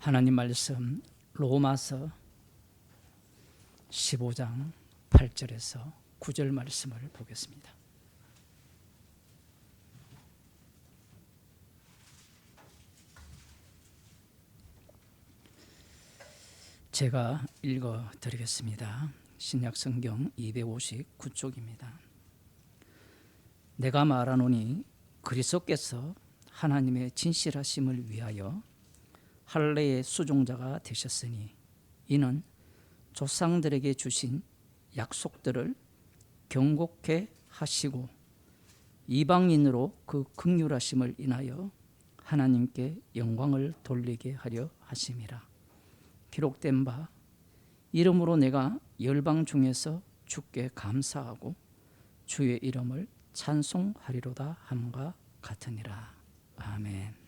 하나님 말씀 로마서 15장 8절에서 9절 말씀을 보겠습니다. 제가 읽어 드리겠습니다. 신약성경 259쪽입니다. 내가 말하노니 그리스도께서 하나님의 진실하심을 위하여 할례의 수종자가 되셨으니 이는 조상들에게 주신 약속들을 경고케 하시고 이방인으로 그 긍휼하심을 인하여 하나님께 영광을 돌리게 하려 하심이라. 기록된 바 이름으로 내가 열방 중에서 주께 감사하고 주의 이름을 찬송하리로다 함과 같으니라. 아멘.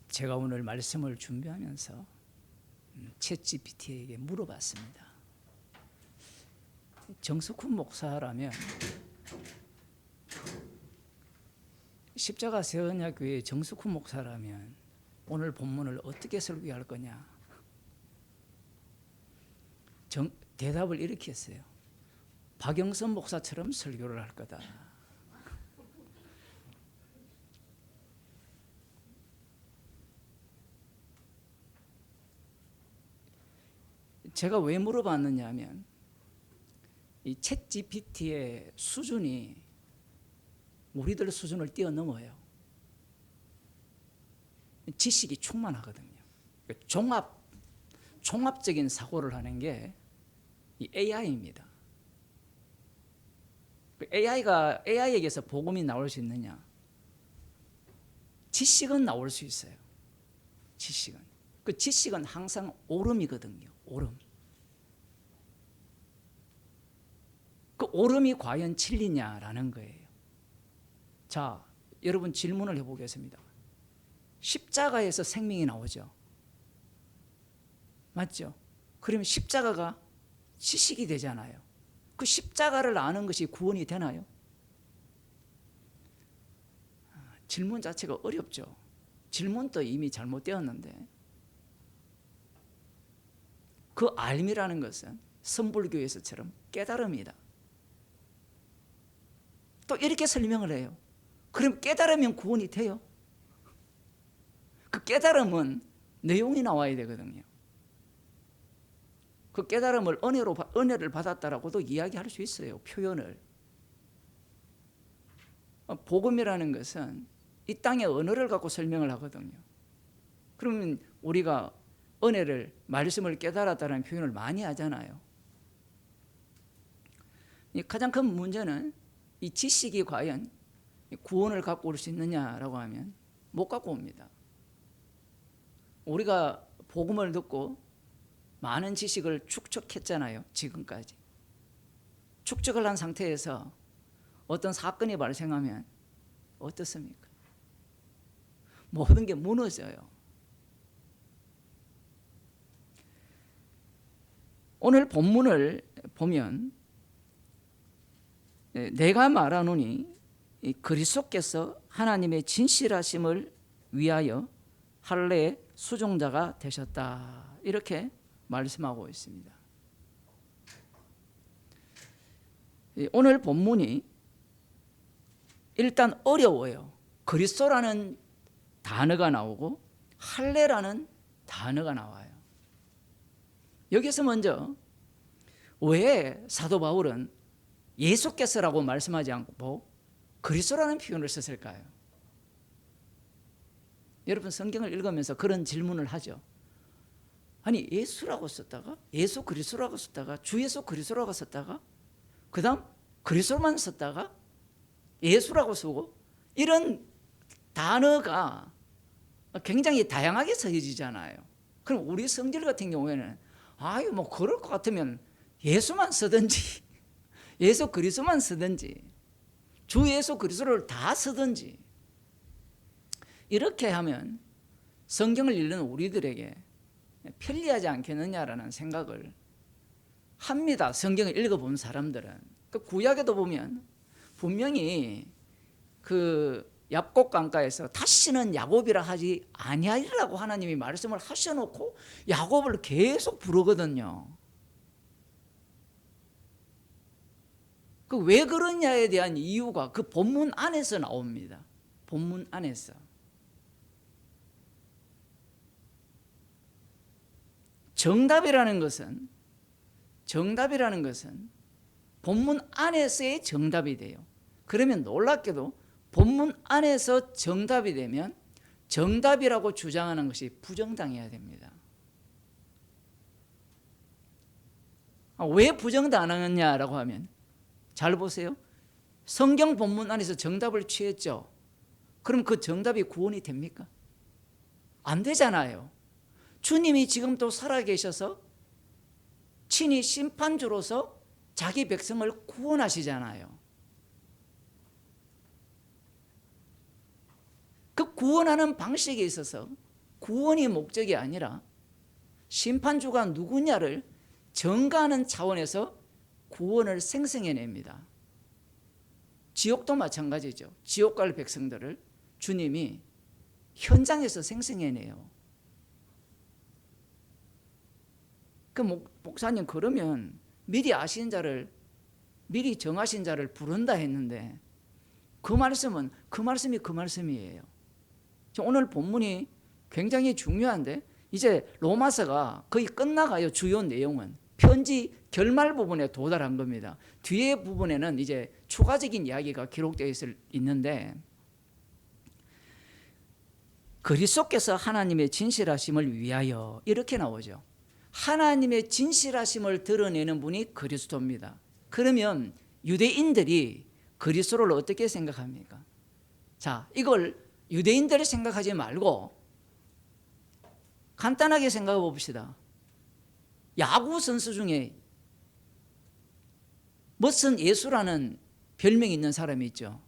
제가 오늘 말씀을 준비하면서 챗GPT에게 물어봤습니다. 정석훈 목사라면 십자가 세언야교회 정석훈 목사라면 오늘 본문을 어떻게 설교할 거냐? 대답을 이렇게 했어요. 박영선 목사처럼 설교를 할 거다. 제가 왜 물어봤느냐 하면 이 챗GPT의 수준이 우리들 수준을 뛰어넘어요. 지식이 충만하거든요. 종합적인 사고를 하는 게 이 AI입니다. AI에게서 복음이 나올 수 있느냐? 지식은 나올 수 있어요. 지식은. 그 지식은 항상 오름이거든요. 오름. 그 오름이 과연 진리냐라는 거예요. 자, 여러분 질문을 해보겠습니다. 십자가에서 생명이 나오죠. 맞죠? 그러면 십자가가 지식이 되잖아요. 그 십자가를 아는 것이 구원이 되나요? 질문 자체가 어렵죠. 질문도 이미 잘못되었는데 그 알미라는 것은 선불교에서처럼 깨달음이다. 또 이렇게 설명을 해요. 그럼 깨달으면 구원이 돼요? 그 깨달음은 내용이 나와야 되거든요. 그 깨달음을 은혜를 받았다라고도 이야기할 수 있어요. 표현을. 복음이라는 것은 이 땅의 언어를 갖고 설명을 하거든요. 그러면 우리가 은혜를, 말씀을 깨달았다는 표현을 많이 하잖아요. 가장 큰 문제는 이 지식이 과연 구원을 갖고 올 수 있느냐라고 하면 못 갖고 옵니다. 우리가 복음을 듣고 많은 지식을 축적했잖아요. 지금까지. 축적을 한 상태에서 어떤 사건이 발생하면 어떻습니까? 모든 게 무너져요. 오늘 본문을 보면 내가 말하노니 그리스도께서 하나님의 진실하심을 위하여 할례의 수종자가 되셨다. 이렇게 말씀하고 있습니다. 오늘 본문이 일단 어려워요. 그리스도라는 단어가 나오고 할례라는 단어가 나와요. 여기서 먼저 왜 사도 바울은 예수께서라고 말씀하지 않고 그리스도라는 표현을 썼을까요? 여러분 성경을 읽으면서 그런 질문을 하죠. 아니 예수라고 썼다가 예수 그리스도라고 썼다가 주 예수 그리스도라고 썼다가 그 다음 그리스도만 썼다가 예수라고 쓰고 이런 단어가 굉장히 다양하게 써지잖아요. 그럼 우리 성질 같은 경우에는 아유 뭐 그럴 것 같으면 예수만 쓰든지 예수 그리스도만 쓰든지 주 예수 그리스도를 다 쓰든지 이렇게 하면 성경을 읽는 우리들에게 편리하지 않겠느냐라는 생각을 합니다. 성경을 읽어본 사람들은. 그 구약에도 보면 분명히 그 얍곡 강가에서 다시는 야곱이라 하지 아니하리라고 하나님이 말씀을 하셔놓고 야곱을 계속 부르거든요. 그 왜 그러냐에 대한 이유가 그 본문 안에서 나옵니다. 본문 안에서. 정답이라는 것은 본문 안에서의 정답이 돼요. 그러면 놀랍게도 본문 안에서 정답이 되면 정답이라고 주장하는 것이 부정당해야 됩니다. 왜 부정당하느냐라고 하면 잘 보세요. 성경 본문 안에서 정답을 취했죠. 그럼 그 정답이 구원이 됩니까? 안 되잖아요. 주님이 지금 또 살아계셔서 친히 심판주로서 자기 백성을 구원하시잖아요. 그 구원하는 방식에 있어서 구원이 목적이 아니라 심판주가 누구냐를 전가하는 차원에서 구원을 생성해냅니다. 지옥도 마찬가지죠. 지옥 갈 백성들을 주님이 현장에서 생성해내요. 그 목사님 그러면 미리 아신 자를, 미리 정하신 자를 부른다 했는데 그 말씀은 그 말씀이에요. 오늘 본문이 굉장히 중요한데 이제 로마서가 거의 끝나가요. 주요 내용은 편지 결말 부분에 도달한 겁니다. 뒤에 부분에는 이제 추가적인 이야기가 기록되어 있는데 그리스도께서 하나님의 진실하심을 위하여 이렇게 나오죠. 하나님의 진실하심을 드러내는 분이 그리스도입니다. 그러면 유대인들이 그리스도를 어떻게 생각합니까? 자, 이걸 유대인들이 생각하지 말고 간단하게 생각해 봅시다. 야구 선수 중에 멋선 예수라는 별명이 있는 사람이 있죠.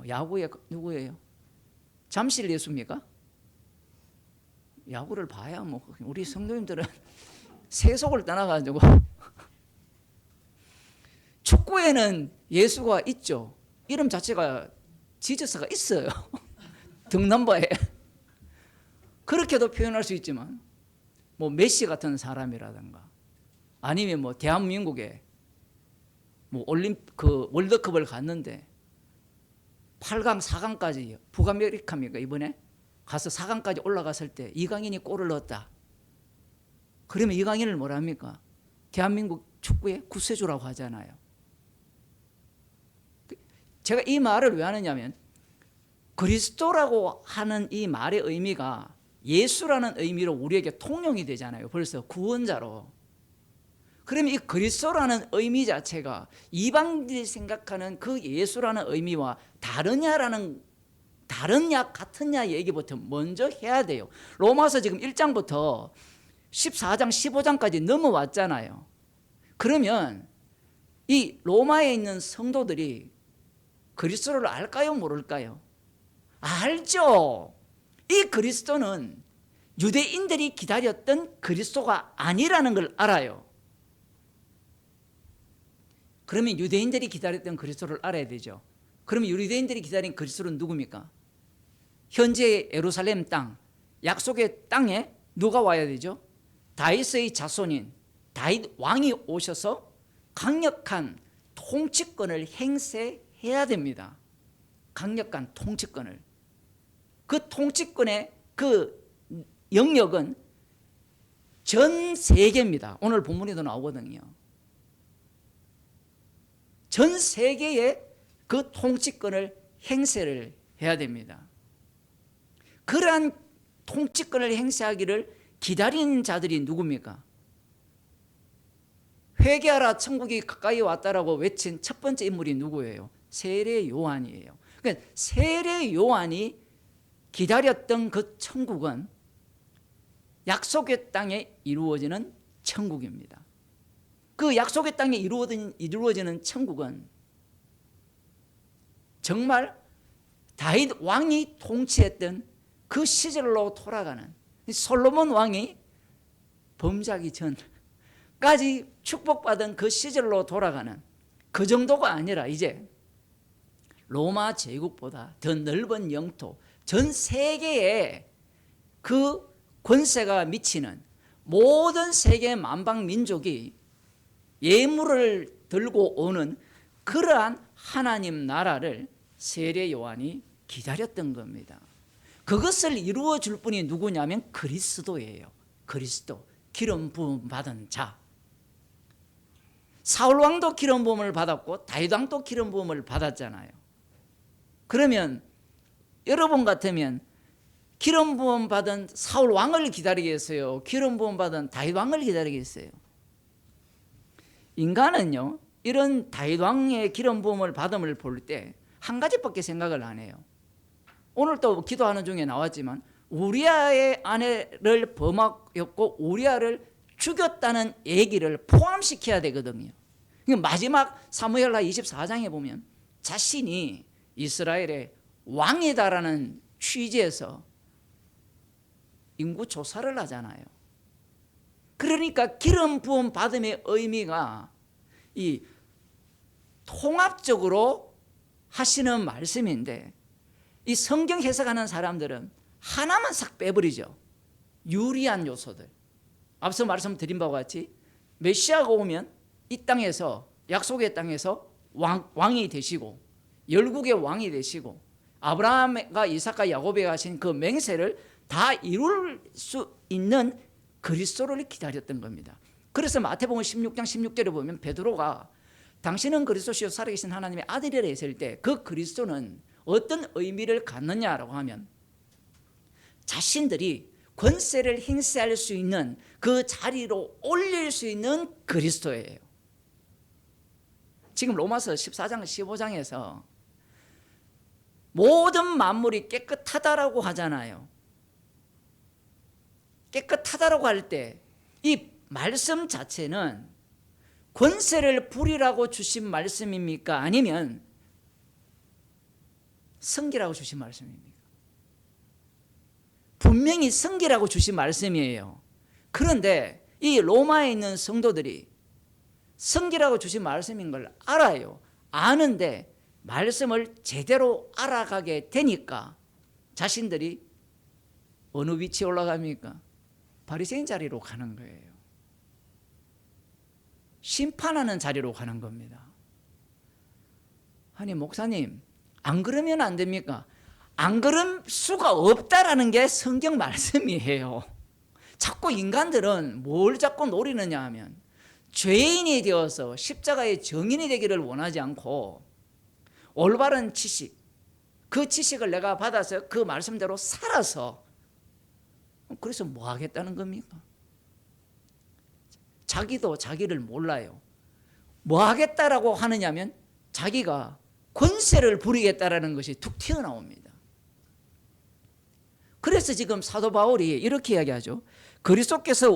야구에 누구예요? 잠실 예수입니까? 야구를 봐야 우리 성도님들은 세속을 떠나가지고 축구에는 예수가 있죠. 이름 자체가 지저스가 있어요. 등넘버에. 그렇게도 표현할 수 있지만 메시 같은 사람이라든가 아니면 대한민국에 월드컵을 갔는데 8강, 4강까지 북아메리카입니까 이번에? 가서 4강까지 올라갔을 때 이강인이 골을 넣었다. 그러면 이강인을 뭐라 합니까? 대한민국 축구의 구세주라고 하잖아요. 제가 이 말을 왜 하느냐면 그리스도라고 하는 이 말의 의미가 예수라는 의미로 우리에게 통용이 되잖아요. 벌써 구원자로. 그러면 이 그리스도라는 의미 자체가 이방인들이 생각하는 그 예수라는 의미와 다르냐 같으냐 얘기부터 먼저 해야 돼요. 로마서 지금 1장부터 14장 15장까지 넘어왔잖아요. 그러면 이 로마에 있는 성도들이 그리스도를 알까요 모를까요? 알죠. 이 그리스도는 유대인들이 기다렸던 그리스도가 아니라는 걸 알아요. 그러면 유대인들이 기다렸던 그리스도를 알아야 되죠. 그러면 유대인들이 기다린 그리스도는 누굽니까? 현재 예루살렘 땅, 약속의 땅에 누가 와야 되죠? 다윗의 자손인 다윗 왕이 오셔서 강력한 통치권을 행사해야 됩니다. 강력한 통치권을. 그 통치권의 그 영역은 전 세계입니다. 오늘 본문에도 나오거든요. 전 세계에 그 통치권을 행사를 해야 됩니다. 그러한 통치권을 행사하기를 기다리는 자들이 누굽니까? 회개하라 천국이 가까이 왔다라고 외친 첫 번째 인물이 누구예요? 세례 요한이에요. 그러니까 세례 요한이 기다렸던 그 천국은 약속의 땅에 이루어지는 천국입니다. 그 약속의 땅에 이루어지는 천국은 정말 다윗 왕이 통치했던 그 시절로 돌아가는, 솔로몬 왕이 범죄하기 전까지 축복받은 그 시절로 돌아가는, 그 정도가 아니라 이제 로마 제국보다 더 넓은 영토, 전 세계에 그 권세가 미치는 모든 세계 만방 민족이 예물을 들고 오는 그러한 하나님 나라를 세례 요한이 기다렸던 겁니다. 그것을 이루어 줄 분이 누구냐면 그리스도예요. 그리스도, 기름 부음 받은 자. 사울 왕도 기름 부음을 받았고 다윗 왕도 기름 부음을 받았잖아요. 그러면 여러분 같으면 기름 부음 받은 사울 왕을 기다리겠어요? 기름 부음 받은 다윗 왕을 기다리겠어요? 인간은요, 이런 다윗 왕의 기름 부음을 받음을 볼 때 한 가지밖에 생각을 안 해요. 오늘 또 기도하는 중에 나왔지만 우리아의 아내를 범하였고 우리아를 죽였다는 얘기를 포함시켜야 되거든요. 마지막 사무엘하 24장에 보면 자신이 이스라엘의 왕이다라는 취지에서 인구 조사를 하잖아요. 그러니까 기름 부음 받음의 의미가 이 통합적으로 하시는 말씀인데, 이 성경 해석하는 사람들은 하나만 싹 빼버리죠. 유리한 요소들. 앞서 말씀드린 바와 같이 메시아가 오면 이 땅에서, 약속의 땅에서 왕이 되시고 열국의 왕이 되시고 아브라함과 이삭과 야곱에 가신 그 맹세를 다 이룰 수 있는 그리스도를 기다렸던 겁니다. 그래서 마태복음 16장 16절에 보면 베드로가 당신은 그리스도시요 살아계신 하나님의 아들이라 했을 때 그 그리스도는 어떤 의미를 갖느냐라고 하면 자신들이 권세를 행사할 수 있는 그 자리로 올릴 수 있는 그리스도예요. 지금 로마서 14장 15장에서 모든 만물이 깨끗하다라고 하잖아요. 깨끗하다라고 할 때 이 말씀 자체는 권세를 부리라고 주신 말씀입니까? 아니면 성기라고 주신 말씀입니까? 분명히 성기라고 주신 말씀이에요. 그런데 이 로마에 있는 성도들이 성기라고 주신 말씀인 걸 알아요. 아는데 말씀을 제대로 알아가게 되니까 자신들이 어느 위치에 올라갑니까? 바리새인 자리로 가는 거예요. 심판하는 자리로 가는 겁니다. 아니 목사님, 안 그러면 안 됩니까? 안 그럴 수가 없다라는 게 성경 말씀이에요. 자꾸 인간들은 뭘 자꾸 노리느냐 하면 죄인이 되어서 십자가의 정인이 되기를 원하지 않고 올바른 지식, 그 지식을 내가 받아서 그 말씀대로 살아서, 그래서 뭐 하겠다는 겁니까? 자기도 자기를 몰라요. 뭐 하겠다라고 하느냐면 자기가 권세를 부리겠다라는 것이 툭 튀어나옵니다. 그래서 지금 사도 바울이 이렇게 이야기하죠. 그리스도께서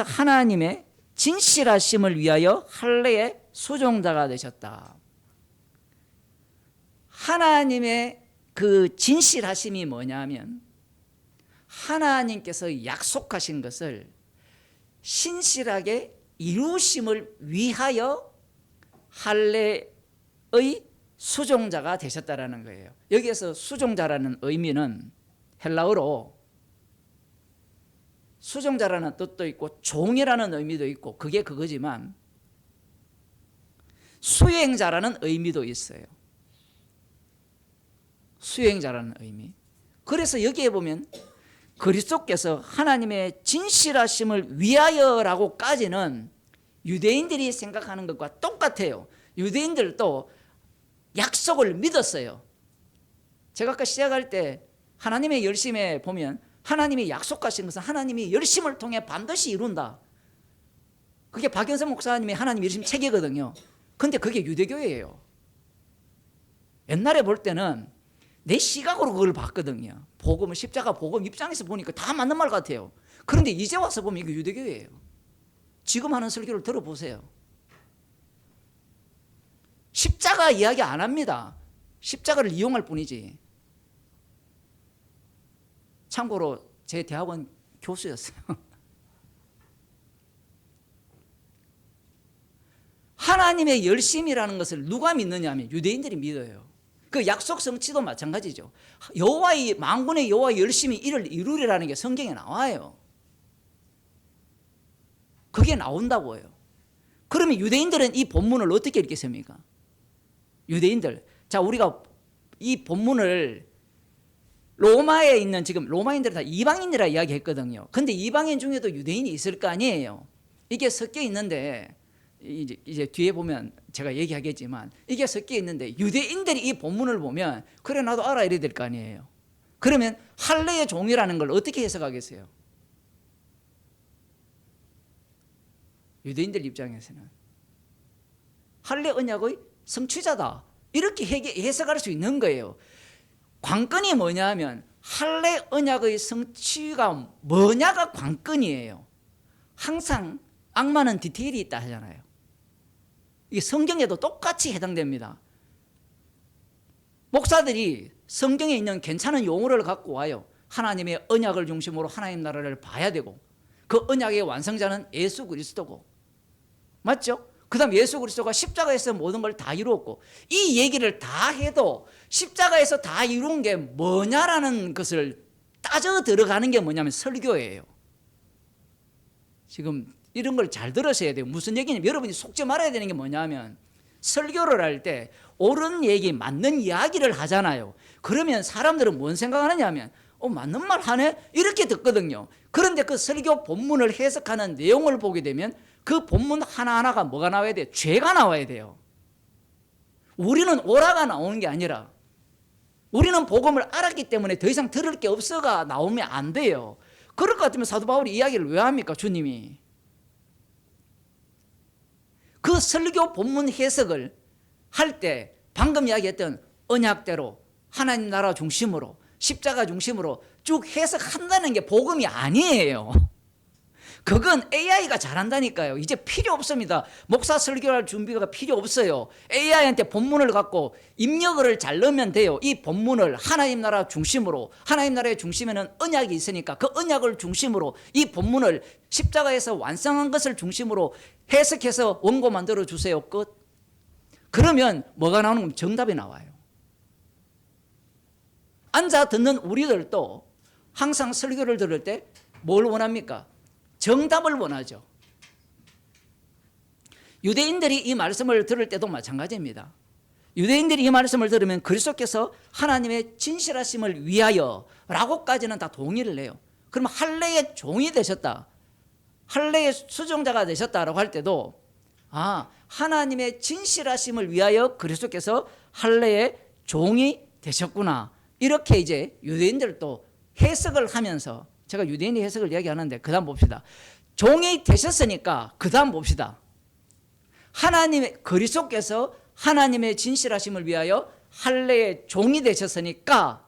하나님의 진실하심을 위하여 할례의 수종자가 되셨다. 하나님의 그 진실하심이 뭐냐면 하나님께서 약속하신 것을 신실하게 이루심을 위하여 할례의 수종자가 되셨다라는 거예요. 여기에서 수종자라는 의미는 헬라어로 수종자라는 뜻도 있고 종이라는 의미도 있고 그게 그거지만 수행자라는 의미도 있어요. 수행자라는 의미. 그래서 여기에 보면 그리스도께서 하나님의 진실하심을 위하여라고까지는 유대인들이 생각하는 것과 똑같아요. 유대인들도 약속을 믿었어요. 제가 아까 시작할 때 하나님의 열심에 보면 하나님이 약속하신 것은 하나님이 열심을 통해 반드시 이룬다. 그게 박영선 목사님의 하나님 열심 책이거든요. 근데 그게 유대교예요. 옛날에 볼 때는 내 시각으로 그걸 봤거든요. 복음, 십자가 복음 입장에서 보니까 다 맞는 말 같아요. 그런데 이제 와서 보면 이게 유대교예요. 지금 하는 설교를 들어보세요. 십자가 이야기 안 합니다. 십자가를 이용할 뿐이지. 참고로 제 대학원 교수였어요. 하나님의 열심이라는 것을 누가 믿느냐 하면 유대인들이 믿어요. 그 약속 성취도 마찬가지죠. 여호와의 만군의 여호와의 열심히 이를 이루리라는 게 성경에 나와요. 그게 나온다고요. 그러면 유대인들은 이 본문을 어떻게 읽겠습니까? 유대인들, 자, 우리가 이 본문을 로마에 있는, 지금 로마인들은 다 이방인이라 이야기했거든요. 근데 이방인 중에도 유대인이 있을 거 아니에요. 이게 섞여 있는데 이제 뒤에 보면 제가 얘기하겠지만 이게 섞여 있는데 유대인들이 이 본문을 보면 그래 나도 알아 이래야 될 거 아니에요. 그러면 할례의 종이라는 걸 어떻게 해석하겠어요? 유대인들 입장에서는 할례 언약의 성취자다 이렇게 해석할 수 있는 거예요. 관건이 뭐냐 하면 할례 언약의 성취가 뭐냐가 관건이에요. 항상 악마는 디테일이 있다 하잖아요. 이게 성경에도 똑같이 해당됩니다. 목사들이 성경에 있는 괜찮은 용어를 갖고 와요. 하나님의 언약을 중심으로 하나님 나라를 봐야 되고 그 언약의 완성자는 예수 그리스도고, 맞죠? 그 다음 예수 그리스도가 십자가에서 모든 걸 다 이루었고, 이 얘기를 다 해도 십자가에서 다 이룬 게 뭐냐라는 것을 따져 들어가는 게 뭐냐면 설교예요. 지금 이런 걸 잘 들으셔야 돼요. 무슨 얘기냐면 여러분이 속지 말아야 되는 게 뭐냐면 설교를 할 때 옳은 얘기, 맞는 이야기를 하잖아요. 그러면 사람들은 뭔 생각하느냐 하면 맞는 말 하네? 이렇게 듣거든요. 그런데 그 설교 본문을 해석하는 내용을 보게 되면 그 본문 하나하나가 뭐가 나와야 돼요? 죄가 나와야 돼요. 우리는 오라가 나오는 게 아니라 우리는 복음을 알았기 때문에 더 이상 들을 게 없어가 나오면 안 돼요. 그럴 것 같으면 사도 바울이 이야기를 왜 합니까? 주님이. 그 설교 본문 해석을 할 때 방금 이야기했던 언약대로 하나님 나라 중심으로 십자가 중심으로 쭉 해석한다는 게 복음이 아니에요. 그건 AI가 잘한다니까요. 이제 필요 없습니다. 목사 설교할 준비가 필요 없어요. AI한테 본문을 갖고 입력어를 잘 넣으면 돼요. 이 본문을 하나님 나라 중심으로, 하나님 나라의 중심에는 언약이 있으니까 그 언약을 중심으로 이 본문을 십자가에서 완성한 것을 중심으로 해석해서 원고 만들어 주세요. 끝. 그러면 뭐가 나오는 거면 정답이 나와요. 앉아 듣는 우리들도 항상 설교를 들을 때 뭘 원합니까? 정답을 원하죠. 유대인들이 이 말씀을 들을 때도 마찬가지입니다. 유대인들이 이 말씀을 들으면 그리스도께서 하나님의 진실하심을 위하여 라고까지는 다 동의를 해요. 그럼 할례의 종이 되셨다, 할례의 수종자가 되셨다라고 할 때도 하나님의 진실하심을 위하여 그리스도께서 할례의 종이 되셨구나, 이렇게 이제 유대인들도 해석을 하면서, 제가 유대인의 해석을 이야기하는데 그 다음 봅시다. 종이 되셨으니까 그 다음 봅시다. 하나님의 그리스도께서 하나님의 진실하심을 위하여 할례의 종이 되셨으니까,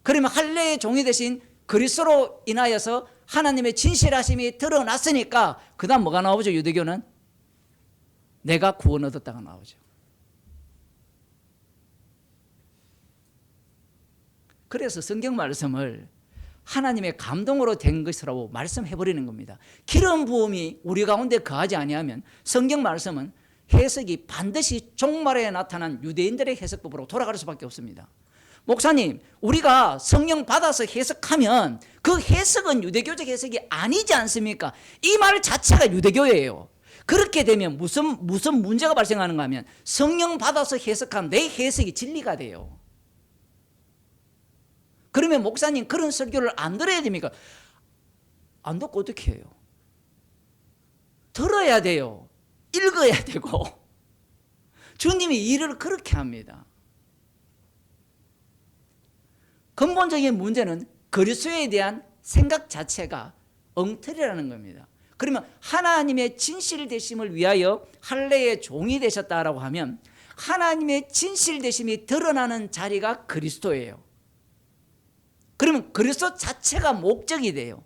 그러면 할례의 종이 되신 그리스도로 인하여서 하나님의 진실하심이 드러났으니까 그 다음 뭐가 나오죠? 유대교는 내가 구원 얻었다가 나오죠. 그래서 성경 말씀을 하나님의 감동으로 된 것이라고 말씀해버리는 겁니다. 기름 부음이 우리 가운데 거하지 아니하면 성경 말씀은 해석이 반드시 종말에 나타난 유대인들의 해석법으로 돌아갈 수밖에 없습니다. 목사님, 우리가 성령 받아서 해석하면 그 해석은 유대교적 해석이 아니지 않습니까? 이 말 자체가 유대교예요. 그렇게 되면 무슨 문제가 발생하는가 하면 성령 받아서 해석한 내 해석이 진리가 돼요. 그러면 목사님, 그런 설교를 안 들어야 됩니까? 안 듣고 어떻게 해요? 들어야 돼요. 읽어야 되고. 주님이 일을 그렇게 합니다. 근본적인 문제는 그리스도에 대한 생각 자체가 엉터리라는 겁니다. 그러면 하나님의 진실되심을 위하여 할례의 종이 되셨다라고 하면 하나님의 진실되심이 드러나는 자리가 그리스도예요. 그러면 그리스도 자체가 목적이 돼요.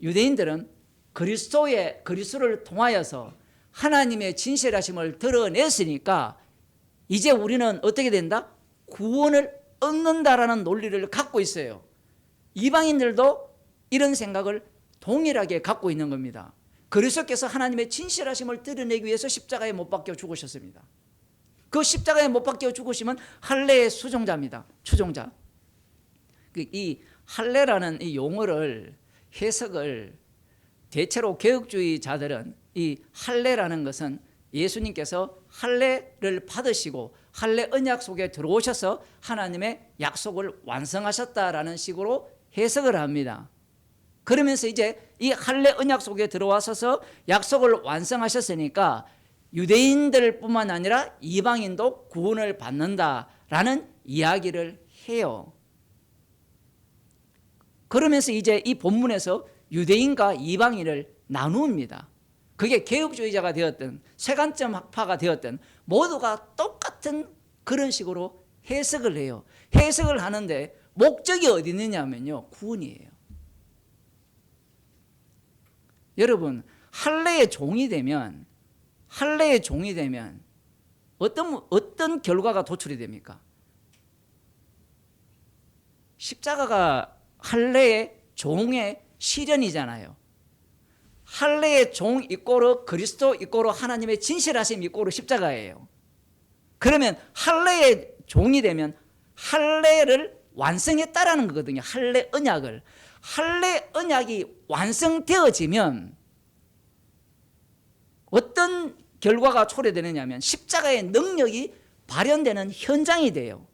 유대인들은 그리스도를 통하여서 하나님의 진실하심을 드러냈으니까 이제 우리는 어떻게 된다? 구원을 얻는다라는 논리를 갖고 있어요. 이방인들도 이런 생각을 동일하게 갖고 있는 겁니다. 그리스도께서 하나님의 진실하심을 드러내기 위해서 십자가에 못 박혀 죽으셨습니다. 그 십자가에 못 박혀 죽으시면 할례의 수종자입니다. 추종자. 이 할례라는 이 용어를 해석을 대체로 개혁주의자들은 이 할례라는 것은 예수님께서 할례를 받으시고 할례 언약 속에 들어오셔서 하나님의 약속을 완성하셨다라는 식으로 해석을 합니다. 그러면서 이제 이 할례 언약 속에 들어와서 약속을 완성하셨으니까 유대인들뿐만 아니라 이방인도 구원을 받는다라는 이야기를 해요. 그러면서 이제 이 본문에서 유대인과 이방인을 나눕니다. 그게 개혁주의자가 되었든 세관점 학파가 되었든 모두가 똑같은 그런 식으로 해석을 해요. 해석을 하는데 목적이 어디 있느냐면요, 구원이에요. 여러분, 할례의 종이 되면 어떤 결과가 도출이 됩니까? 십자가가 할례의 종의 실현이잖아요. 할례의 종 이꼬르 그리스도 이꼬르 하나님의 진실하심 이꼬르 십자가예요. 그러면 할례의 종이 되면 할례를 완성했다라는 거거든요. 할례 언약을. 할례 언약이 완성되어지면 어떤 결과가 초래되느냐 하면 십자가의 능력이 발현되는 현장이 돼요.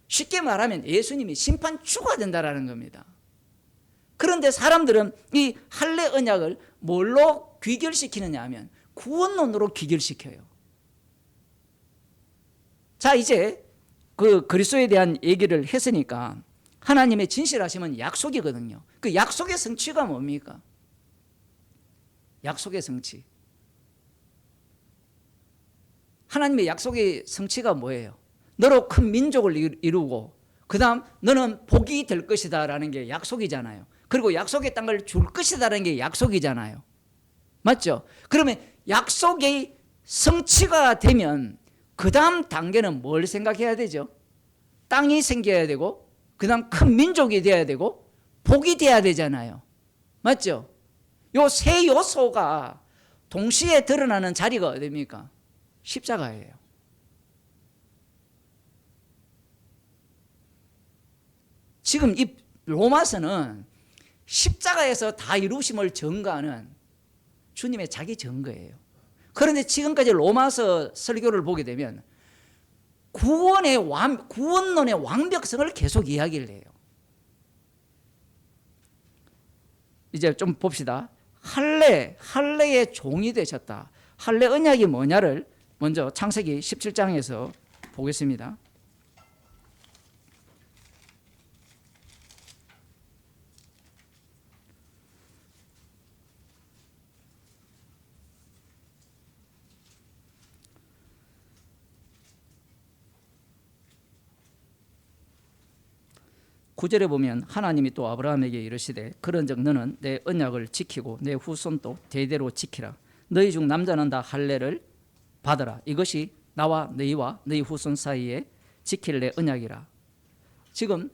쉽게 말하면 예수님이 심판주가 된다라는 겁니다. 그런데 사람들은 이 할례 언약을 뭘로 귀결시키느냐 하면 구원론으로 귀결시켜요. 자, 이제 그 그리스도에 대한 얘기를 했으니까 하나님의 진실하심은 약속이거든요. 그 약속의 성취가 뭡니까? 약속의 성취. 하나님의 약속의 성취가 뭐예요? 너로 큰 민족을 이루고 그 다음 너는 복이 될 것이다 라는 게 약속이잖아요. 그리고 약속의 땅을 줄 것이다라는 게 약속이잖아요. 맞죠? 그러면 약속의 성취가 되면 그 다음 단계는 뭘 생각해야 되죠? 땅이 생겨야 되고 그 다음 큰 민족이 돼야 되고 복이 돼야 되잖아요. 맞죠? 요 세 요소가 동시에 드러나는 자리가 어디입니까? 십자가예요. 지금 이 로마서는 십자가에서 다 이루심을 증거하는 주님의 자기 증거예요. 그런데 지금까지 로마서 설교를 보게 되면 구원론의 완벽성을 계속 이야기를 해요. 이제 좀 봅시다. 할례의 종이 되셨다. 할례 언약이 뭐냐를 먼저 창세기 17장에서 보겠습니다. 구절에 보면 하나님이 또 아브라함에게 이르시되 그런즉 너는 내 언약을 지키고 내 후손도 대대로 지키라. 너희 중 남자는 다 할례를 받으라. 이것이 나와 너희와 너희 후손 사이에 지킬 내 언약이라. 지금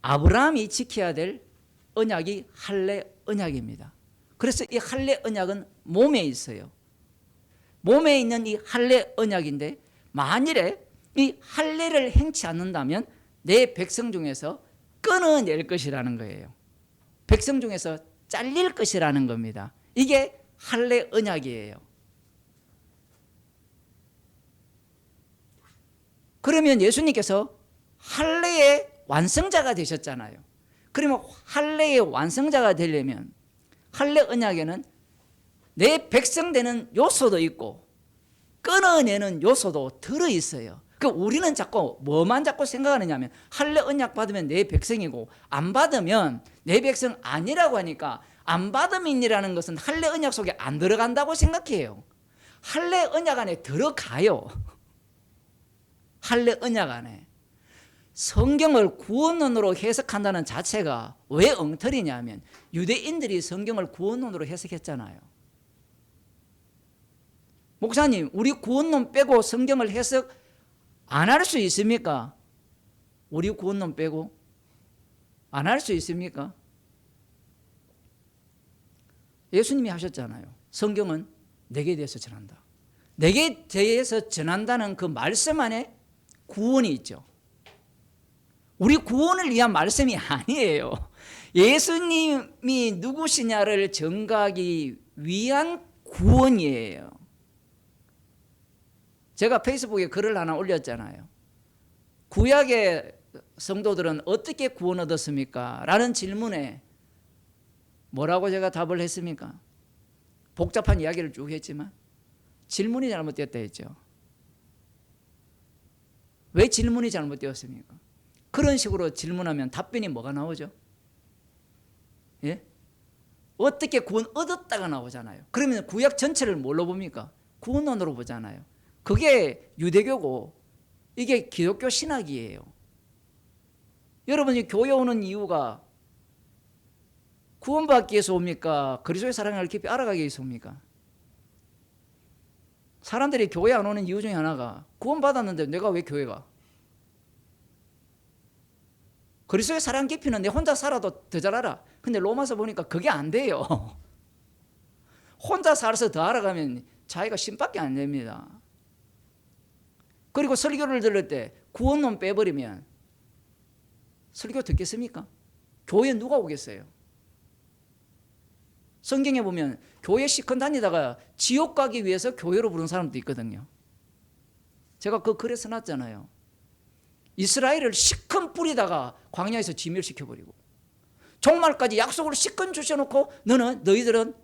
아브라함이 지켜야 될 언약이 할례 언약입니다. 그래서 이 할례 언약은 몸에 있어요. 몸에 있는 이 할례 언약인데 만일에 이 할례를 행치 않는다면 내 백성 중에서 끊어낼 것이라는 거예요. 백성 중에서 잘릴 것이라는 겁니다. 이게 할례 언약이에요. 그러면 예수님께서 할례의 완성자가 되셨잖아요. 그러면 할례의 완성자가 되려면 할례 언약에는 내 백성 되는 요소도 있고 끊어내는 요소도 들어있어요. 우리는 자꾸 뭐만 자꾸 생각하느냐면 할례 언약 받으면 내 백성이고 안 받으면 내 백성 아니라고 하니까 안 받음이라는 것은 할례 언약 속에 안 들어간다고 생각해요. 할례 언약 안에 들어가요. 할례 언약 안에. 성경을 구원론으로 해석한다는 자체가 왜 엉터리냐면 유대인들이 성경을 구원론으로 해석했잖아요. 목사님, 우리 구원론 빼고 성경을 해석 안 할 수 있습니까? 우리 구원론 빼고 안 할 수 있습니까? 예수님이 하셨잖아요. 성경은 내게 대해서 전한다. 내게 대해서 전한다는 그 말씀 안에 구원이 있죠. 우리 구원을 위한 말씀이 아니에요. 예수님이 누구시냐를 전가하기 위한 구원이에요. 제가 페이스북에 글을 하나 올렸잖아요. 구약의 성도들은 어떻게 구원 얻었습니까? 라는 질문에 뭐라고 제가 답을 했습니까? 복잡한 이야기를 쭉 했지만 질문이 잘못되었다 했죠. 왜 질문이 잘못되었습니까? 그런 식으로 질문하면 답변이 뭐가 나오죠? 예? 어떻게 구원 얻었다가 나오잖아요. 그러면 구약 전체를 뭘로 봅니까? 구원론으로 보잖아요. 그게 유대교고 이게 기독교 신학이에요. 여러분이 교회 오는 이유가 구원받기 위해서 옵니까? 그리스도의 사랑을 깊이 알아가기 위해서 옵니까? 사람들이 교회 안 오는 이유 중에 하나가 구원받았는데 내가 왜 교회 가? 그리스도의 사랑 깊이는 내 혼자 살아도 더 잘 알아. 근데 로마서 보니까 그게 안 돼요. 혼자 살아서 더 알아가면 자기가 신밖에 안 됩니다. 그리고 설교를 들을 때 구원론 빼버리면 설교 듣겠습니까? 교회에 누가 오겠어요? 성경에 보면 교회 시컨 다니다가 지옥 가기 위해서 교회로 부른 사람도 있거든요. 제가 그 글에 써놨잖아요. 이스라엘을 시컨 뿌리다가 광야에서 진멸시켜버리고 종말까지 약속을 시컨 주셔놓고 너희들은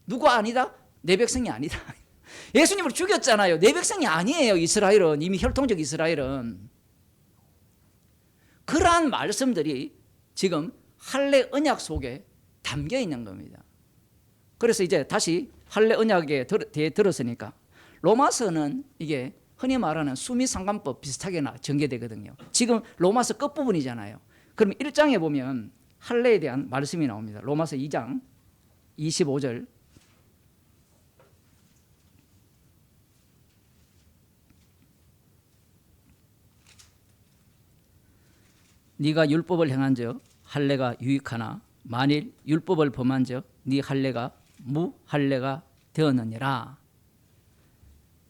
누구 아니다? 내 백성이 아니다. 예수님을 죽였잖아요. 내 백성이 아니에요. 이스라엘은 이미 혈통적 이스라엘은. 그러한 말씀들이 지금 할례 언약 속에 담겨 있는 겁니다. 그래서 이제 다시 할례 언약에 대해 들었으니까 로마서는 이게 흔히 말하는 수미상관법 비슷하게 전개되거든요. 지금 로마서 끝부분이잖아요. 그럼 1장에 보면 할례에 대한 말씀이 나옵니다. 로마서 2장 25절. 네가 율법을 행한즉 할례가 유익하나 만일 율법을 범한즉 네 할례가 무할례가 되었느니라.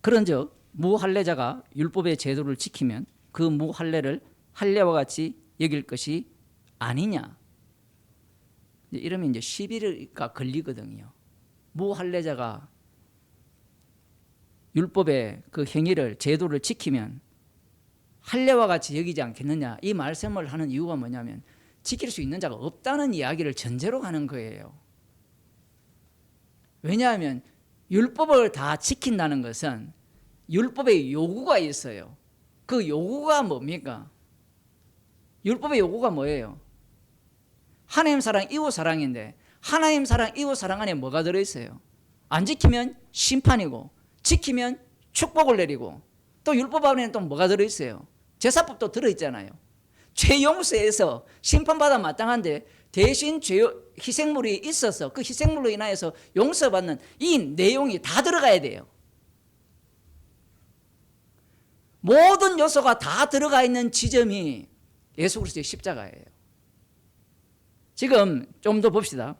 그런즉 무할례자가 율법의 제도를 지키면 그 무할례를 할례와 같이 여길 것이 아니냐. 이러면 이제 시비가 걸리거든요. 무할례자가 율법의 그 행위를 제도를 지키면 할례와 같이 여기지 않겠느냐. 이 말씀을 하는 이유가 뭐냐면 지킬 수 있는 자가 없다는 이야기를 전제로 하는 거예요. 왜냐하면 율법을 다 지킨다는 것은 율법의 요구가 있어요. 그 요구가 뭡니까? 율법의 요구가 뭐예요? 하나님 사랑, 이웃 사랑인데 하나님 사랑, 이웃 사랑 안에 뭐가 들어있어요? 안 지키면 심판이고 지키면 축복을 내리고 또 율법 안에는 또 뭐가 들어있어요? 제사법도 들어있잖아요. 죄 용서에서 심판받아 마땅한데 대신 희생물이 있어서 그 희생물로 인하여서 용서받는 이 내용이 다 들어가야 돼요. 모든 요소가 다 들어가 있는 지점이 예수 그리스도의 십자가예요. 지금 좀 더 봅시다.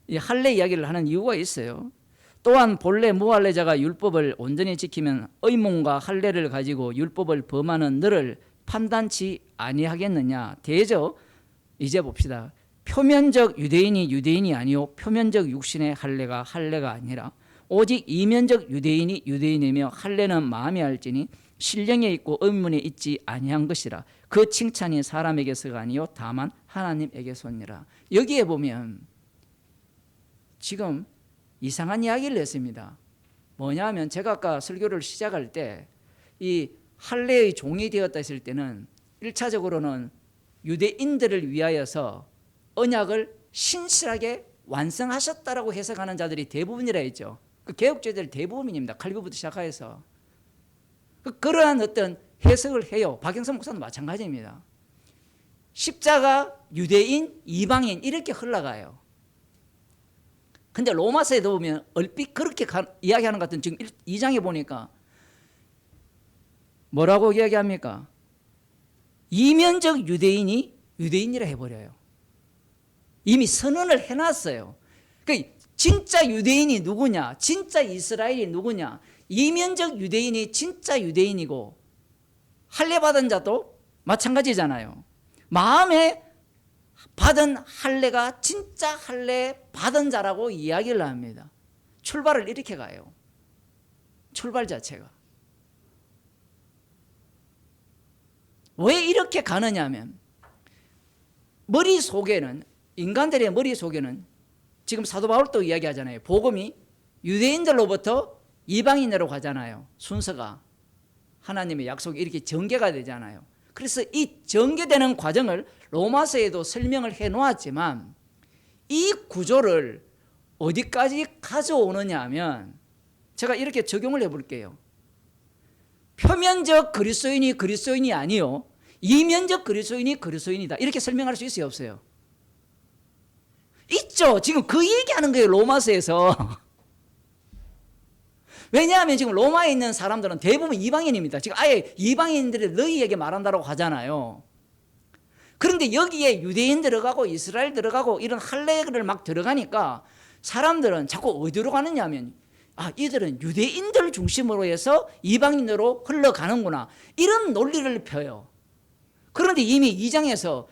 이 할례 이야기를 하는 이유가 있어요. 또한 본래 무할례자가 율법을 온전히 지키면 의문과 할례를 가지고 율법을 범하는 너를 판단치 아니하겠느냐. 대저 이제 봅시다. 표면적 유대인이 유대인이 아니요 표면적 육신의 할례가 할례가 아니라 오직 이면적 유대인이 유대인이며 할례는 마음에 할지니 신령에 있고 의문에 있지 아니한 것이라. 그 칭찬이 사람에게서가 아니요 다만 하나님에게서니라. 여기에 보면 지금 이상한 이야기를 했습니다. 뭐냐면 제가 아까 설교를 시작할 때 이 할례의 종이 되었다 했을 때는 1차적으로는 유대인들을 위하여서 언약을 신실하게 완성하셨다라고 해석하는 자들이 대부분이라 했죠. 그 개혁주의들 대부분입니다. 칼빈부터 시작해서. 그러한 어떤 해석을 해요. 박영선 목사도 마찬가지입니다. 십자가, 유대인, 이방인 이렇게 흘러가요. 근데 로마서에도 보면 얼핏 그렇게 이야기하는 것 같은 지금 2장에 보니까 뭐라고 이야기합니까? 이면적 유대인이 유대인이라 해버려요. 이미 선언을 해놨어요. 그러니까 진짜 유대인이 누구냐? 진짜 이스라엘이 누구냐? 이면적 유대인이 진짜 유대인이고 할례 받은 자도 마찬가지잖아요. 마음에 받은 할례가 진짜 할례 받은 자라고 이야기를 합니다. 출발을 이렇게 가요. 출발 자체가. 왜 이렇게 가느냐 하면 머릿속에는, 인간들의 머릿속에는 지금 사도 바울도 이야기하잖아요. 복음이 유대인들로부터 이방인으로 가잖아요. 순서가 하나님의 약속이 이렇게 전개가 되잖아요. 그래서 이 전개되는 과정을 로마서에도 설명을 해 놓았지만 이 구조를 어디까지 가져오느냐 하면 제가 이렇게 적용을 해 볼게요. 표면적 그리스도인이 그리스도인이 아니요, 이면적 그리스도인이 그리스도인이다, 이렇게 설명할 수 있어요, 없어요? 있죠. 지금 그 얘기하는 거예요, 로마서에서. 왜냐하면 지금 로마에 있는 사람들은 대부분 이방인입니다. 지금 아예 이방인들이 너희에게 말한다고 하잖아요. 그런데 여기에 유대인 들어가고 이스라엘 들어가고 이런 할례를 막 들어가니까 사람들은 자꾸 어디로 가느냐 하면, 이들은 유대인들 중심으로 해서 이방인으로 흘러가는구나, 이런 논리를 펴요. 그런데 이미 2장에서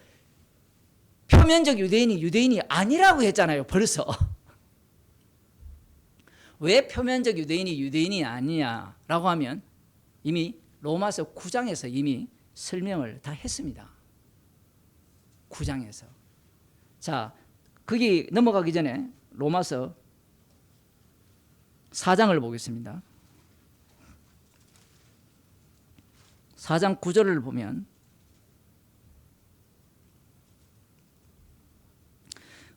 표면적 유대인이 유대인이 아니라고 했잖아요, 벌써. 왜 표면적 유대인이 유대인이 아니냐라고 하면 이미 로마서 9장에서 이미 설명을 다 했습니다. 9장에서. 자, 거기 넘어가기 전에 로마서 4장을 보겠습니다. 4장 9절을 보면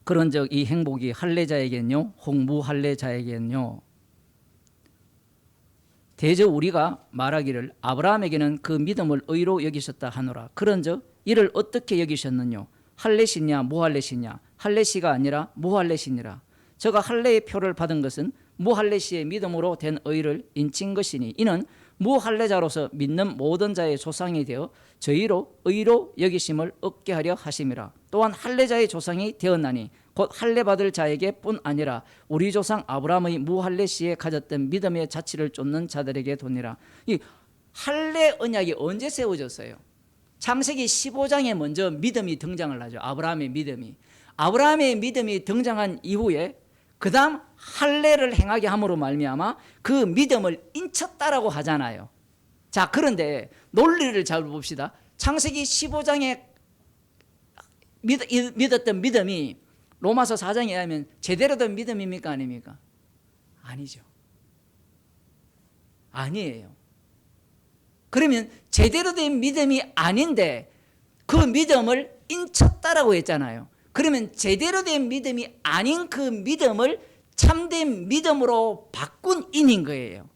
그런즉 이 행복이 할례자에겐요 혹 무할례자에겐요 대저 우리가 말하기를 아브라함에게는 그 믿음을 의로 여기셨다 하노라. 그런즉 이를 어떻게 여기셨느뇨? 할례시냐 무할례시냐? 할례시가 아니라 무할례시니라. 저가 할례의 표를 받은 것은 무할례시의 믿음으로 된 의를 인친 것이니 이는 무할례자로서 믿는 모든 자의 조상이 되어 저희로 의로 여기심을 얻게 하려 하심이라. 또한 할례자의 조상이 되었나니 곧 할례 받을 자에게 뿐 아니라 우리 조상 아브라함의 무할례시에 가졌던 믿음의 자취를 쫓는 자들에게 도니라. 이 할례 언약이 언제 세워졌어요? 창세기 15장에 먼저 믿음이 등장을 하죠. 아브라함의 믿음이 등장한 이후에 그 다음 할례를 행하게 함으로 말미암아 그 믿음을 인쳤다라고 하잖아요. 자, 그런데 논리를 잘 봅시다. 창세기 15장에 믿었던 믿음이 로마서 4장에 의하면 제대로 된 믿음입니까 아닙니까? 아니죠. 아니에요. 그러면 제대로 된 믿음이 아닌데 그 믿음을 인쳤다라고 했잖아요. 그러면 제대로 된 믿음이 아닌 그 믿음을 참된 믿음으로 바꾼 인인 거예요.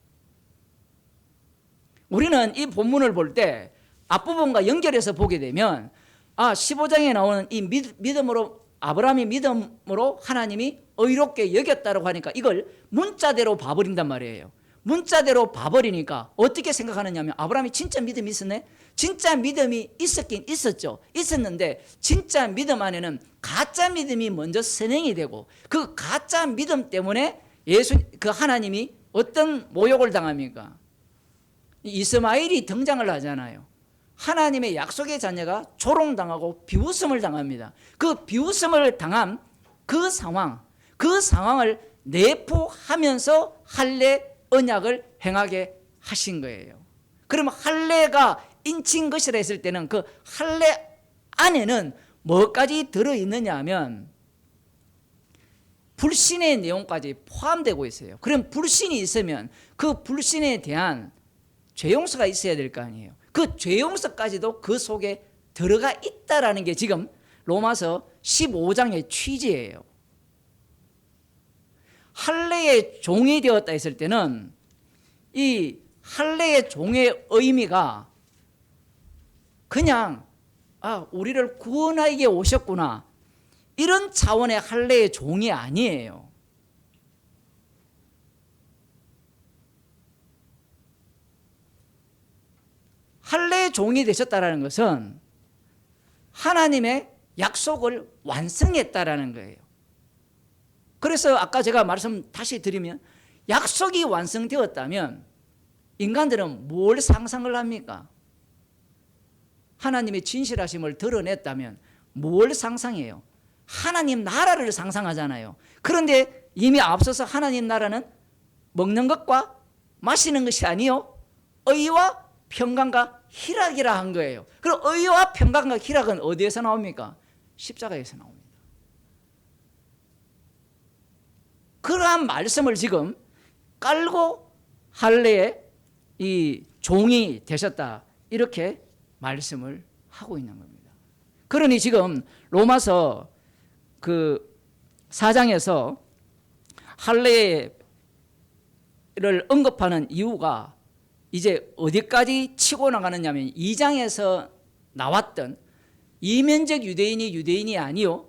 우리는 이 본문을 볼 때 앞부분과 연결해서 보게 되면 15장에 나오는 이 믿음으로, 아브라함의 믿음으로 하나님이 의롭게 여겼다고 하니까 이걸 문자대로 봐버린단 말이에요. 문자대로 봐버리니까 어떻게 생각하느냐면 아브라함이 진짜 믿음이 있었네? 진짜 믿음이 있었긴 있었죠. 있었는데 진짜 믿음 안에는 가짜 믿음이 먼저 선행이 되고 그 가짜 믿음 때문에 그 하나님이 어떤 모욕을 당합니까? 이스마엘이 등장을 하잖아요. 하나님의 약속의 자녀가 조롱당하고 비웃음을 당합니다. 그 비웃음을 당한 그 상황을 내포하면서 할례 언약을 행하게 하신 거예요. 그러면 할례가 인친 것이라 했을 때는 그 할례 안에는 뭐까지 들어있느냐 하면 불신의 내용까지 포함되고 있어요. 그럼 불신이 있으면 그 불신에 대한 죄용서가 있어야 될 거 아니에요. 그 죄용서까지도 그 속에 들어가 있다라는 게 지금 로마서 15장의 취지예요. 할례의 종이 되었다 했을 때는 이 할례의 종의 의미가 그냥 우리를 구원하기에 오셨구나, 이런 차원의 할례의 종이 아니에요. 할례의 종이 되셨다라는 것은 하나님의 약속을 완성했다라는 거예요. 그래서 아까 제가 말씀 다시 드리면 약속이 완성되었다면 인간들은 뭘 상상을 합니까? 하나님의 진실하심을 드러냈다면 뭘 상상해요? 하나님 나라를 상상하잖아요. 그런데 이미 앞서서 하나님 나라는 먹는 것과 마시는 것이 아니요 의와 평강과 희락이라 한 거예요. 그럼 의와 평강과 희락은 어디에서 나옵니까? 십자가에서 나옵니다. 그러한 말씀을 지금 깔고 할례의 이 종이 되셨다 이렇게 말씀을 하고 있는 겁니다. 그러니 지금 로마서 그 4장에서 할례를 언급하는 이유가 이제 어디까지 치고 나가느냐면 2장에서 나왔던 이면적 유대인이 아니요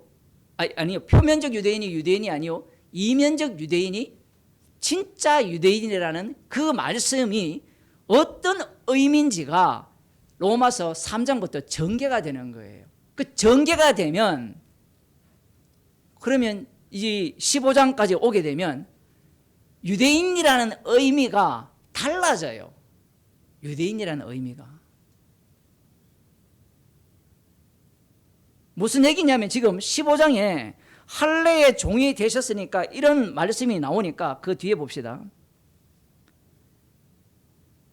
표면적 유대인이 아니요 이면적 유대인이 진짜 유대인이라는 그 말씀이 어떤 의미인지가 로마서 3장부터 전개가 되는 거예요. 그 전개가 되면 그러면 이 15장까지 오게 되면 유대인이라는 의미가 달라져요. 유대인이라는 의미가 무슨 얘기냐면 지금 15장에 할례의 종이 되셨으니까 이런 말씀이 나오니까 그 뒤에 봅시다.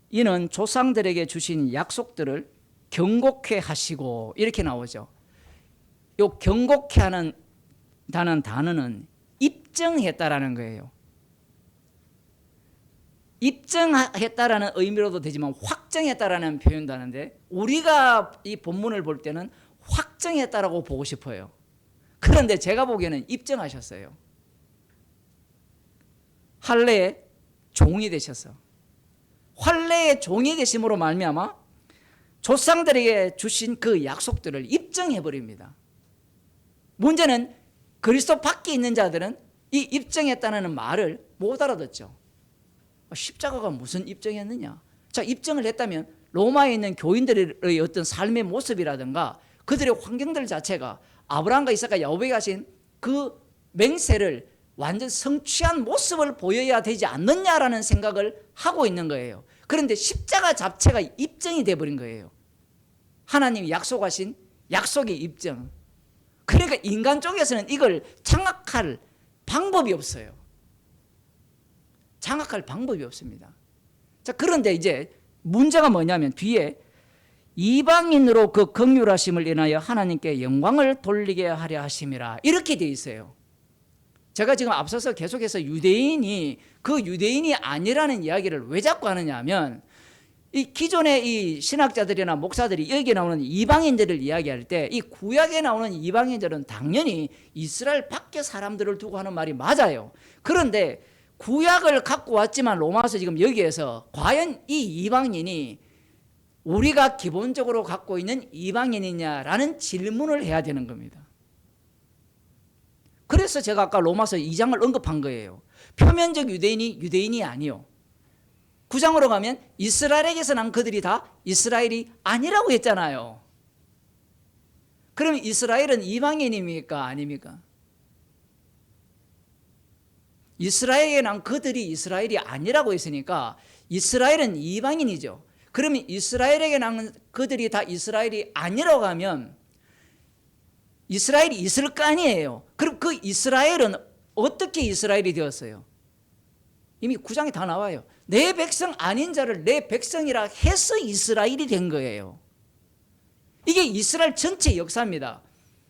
이는 조상들에게 주신 약속들을 경고케 하시고 이렇게 나오죠. 이 경고케 하는 단어는 입증했다라는 거예요. 입증했다라는 의미로도 되지만 확정했다라는 표현도 하는데 우리가 이 본문을 볼 때는 확정했다라고 보고 싶어요. 그런데 제가 보기에는 입증하셨어요. 할례의 종이 되셔서 할례의 종이 되심으로 말미암아 조상들에게 주신 그 약속들을 입증해 버립니다. 문제는 그리스도 밖에 있는 자들은 이 입증했다는 말을 못 알아듣죠. 십자가가 무슨 입증했느냐? 자, 입증을 했다면 로마에 있는 교인들의 어떤 삶의 모습이라든가 그들의 환경들 자체가 아브라함과 이삭과 야곱에게 하신 그 맹세를 완전 성취한 모습을 보여야 되지 않느냐라는 생각을 하고 있는 거예요. 그런데 십자가 자체가 입증이 돼버린 거예요. 하나님이 약속하신 약속의 입증. 그러니까 인간 쪽에서는 이걸 장악할 방법이 없어요. 장악할 방법이 없습니다. 자, 그런데 이제 문제가 뭐냐면 뒤에 이방인으로 그 긍휼하심을 인하여 하나님께 영광을 돌리게 하려 하심이라 이렇게 되어 있어요. 제가 지금 앞서서 계속해서 유대인이 그 유대인이 아니라는 이야기를 왜 자꾸 하느냐 하면 이 기존의 이 신학자들이나 목사들이 여기에 나오는 이방인들을 이야기할 때 이 구약에 나오는 이방인들은 당연히 이스라엘 밖의 사람들을 두고 하는 말이 맞아요. 그런데 구약을 갖고 왔지만 로마서 지금 여기에서 과연 이 이방인이 우리가 기본적으로 갖고 있는 이방인이냐라는 질문을 해야 되는 겁니다. 그래서 제가 아까 로마서 2장을 언급한 거예요. 표면적 유대인이 아니요. 9장으로 가면 이스라엘에게서 난 그들이 다 이스라엘이 아니라고 했잖아요. 그러면 이스라엘은 이방인입니까? 아닙니까? 이스라엘에게 난 그들이 이스라엘이 아니라고 했으니까 이스라엘은 이방인이죠. 그러면 이스라엘에게 난 그들이 다 이스라엘이 아니라고 하면 이스라엘이 있을 거 아니에요. 그럼 그 이스라엘은 어떻게 이스라엘이 되었어요? 이미 9장에 다 나와요. 내 백성 아닌 자를 내 백성이라 해서 이스라엘이 된 거예요. 이게 이스라엘 전체 역사입니다.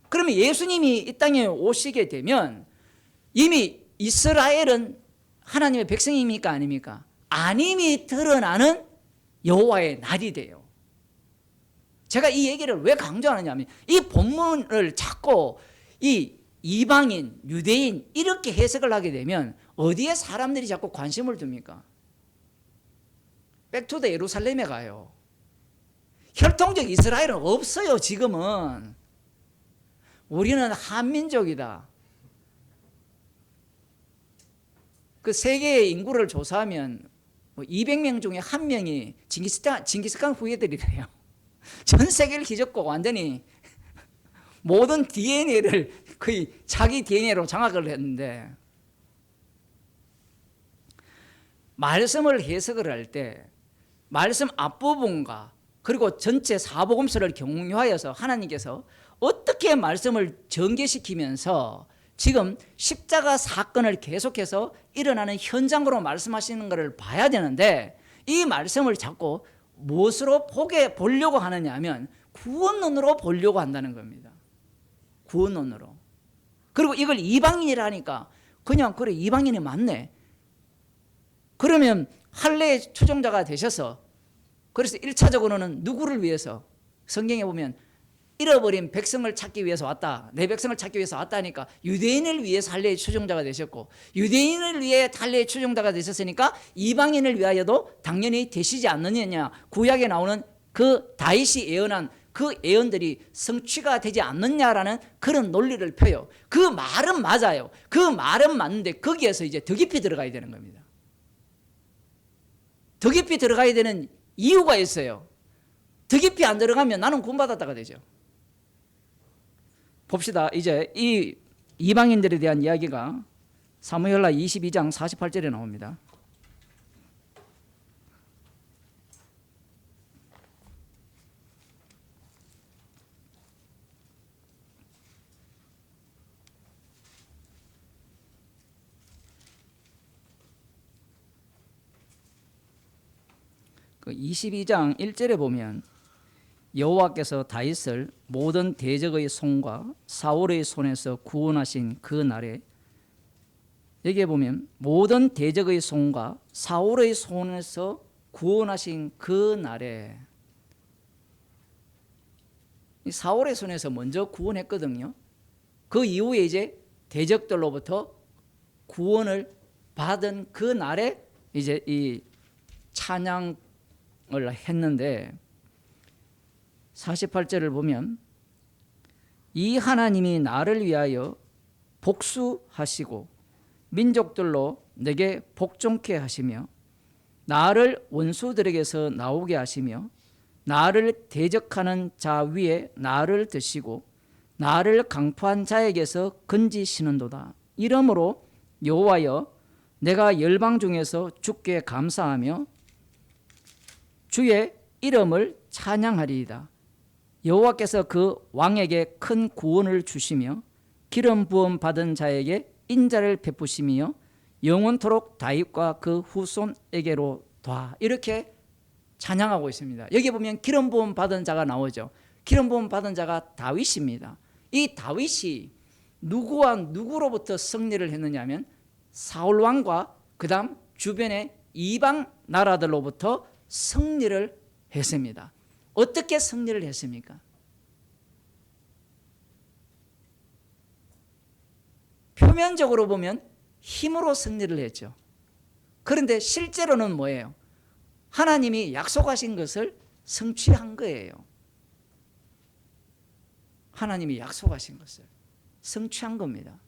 그러면 예수님이 이 땅에 오시게 되면 이미 이스라엘은 하나님의 백성입니까? 아닙니까? 아님이 드러나는 여호와의 날이 돼요. 제가 이 얘기를 왜 강조하느냐 하면 이 본문을 자꾸 이 이방인, 유대인 이렇게 해석을 하게 되면 어디에 사람들이 자꾸 관심을 둡니까? 백투더 예루살렘에 가요. 혈통적 이스라엘은 없어요. 지금은 우리는 한민족이다. 그 세계의 인구를 조사하면 200명 중에 1명이 징기스칸 후예들이래요. 전 세계를 뒤덮고 완전히 모든 DNA를 거의 자기 DNA로 장악을 했는데 말씀을 해석을 할 때 말씀 앞부분과 그리고 전체 사복음서를 경유하여서 하나님께서 어떻게 말씀을 전개시키면서 지금 십자가 사건을 계속해서 일어나는 현장으로 말씀하시는 것을 봐야 되는데, 이 말씀을 자꾸 무엇으로 보려고 하느냐 하면 구원론으로 보려고 한다는 겁니다. 구원론으로. 그리고 이걸 이방인이라니까 그냥 그래 이방인이 맞네. 그러면 할례의 추종자가 되셔서, 그래서 1차적으로는 누구를 위해서? 성경에 보면 잃어버린 백성을 찾기 위해서 왔다, 내 백성을 찾기 위해서 왔다니까 유대인을 위해서 할례의 추종자가 되셨고, 유대인을 위해 할례의 추종자가 되셨으니까 이방인을 위하여도 당연히 되시지 않느냐. 구약에 나오는 그 다윗이 예언한 그 예언들이 성취가 되지 않느냐라는 그런 논리를 펴요. 그 말은 맞아요. 그 말은 맞는데 거기에서 이제 더 깊이 들어가야 되는 겁니다. 더 깊이 들어가야 되는 이유가 있어요. 더 깊이 안 들어가면 나는 구원받았다가 되죠. 봅시다. 이제 이 이방인들에 대한 이야기가 사무엘하 22장 48절에 나옵니다. 그 22장 1절에 보면 여호와께서 다윗을 모든 대적의 손과 사울의 손에서 구원하신 그 날에, 여기에 보면 모든 대적의 손과 사울의 손에서 구원하신 그 날에, 사울의 손에서 먼저 구원했거든요. 그 이후에 이제 대적들로부터 구원을 받은 그 날에 이제 이 찬양을 했는데, 48절을 보면 이 하나님이 나를 위하여 복수하시고 민족들로 내게 복종케 하시며 나를 원수들에게서 나오게 하시며 나를 대적하는 자 위에 나를 드시고 나를 강포한 자에게서 건지시는도다. 이러므로 여호와여, 내가 열방 중에서 주께 감사하며 주의 이름을 찬양하리이다. 여호와께서 그 왕에게 큰 구원을 주시며 기름 부음 받은 자에게 인자를 베푸시며 영원토록 다윗과 그 후손에게로 다. 이렇게 찬양하고 있습니다. 여기 보면 기름 부음 받은 자가 나오죠. 기름 부음 받은 자가 다윗입니다. 이 다윗이 누구와 누구로부터 승리를 했느냐 하면 사울 왕과 그 다음 주변의 이방 나라들로부터 승리를 했습니다. 어떻게 승리를 했습니까? 표면적으로 보면 힘으로 승리를 했죠. 그런데 실제로는 뭐예요? 하나님이 약속하신 것을 성취한 거예요. 하나님이 약속하신 것을 성취한 겁니다.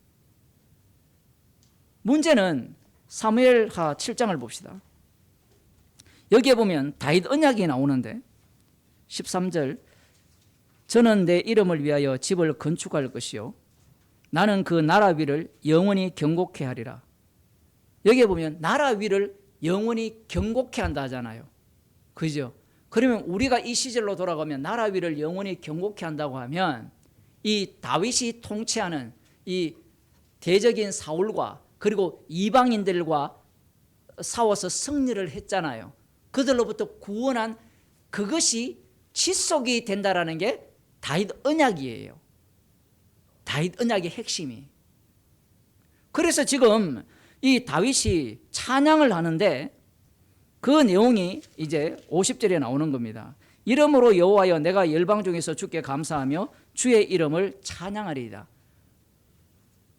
문제는 사무엘하 7장을 봅시다. 여기에 보면 다윗 언약이 나오는데 13절, 저는 내 이름을 위하여 집을 건축할 것이요 나는 그 나라 위를 영원히 경고케 하리라. 여기에 보면 나라 위를 영원히 경고케 한다 하잖아요. 그죠? 그러면 우리가 이 시절로 돌아가면 나라 위를 영원히 경고케 한다고 하면 이 다윗이 통치하는 이 대적인 사울과 그리고 이방인들과 싸워서 승리를 했잖아요. 그들로부터 구원한 그것이 지속이 된다라는 게 다윗 언약이에요. 다윗 언약의 핵심이. 그래서 지금 이 다윗이 찬양을 하는데 그 내용이 이제 50절에 나오는 겁니다. 이름으로 여호와여, 내가 열방 중에서 주께 감사하며 주의 이름을 찬양하리이다.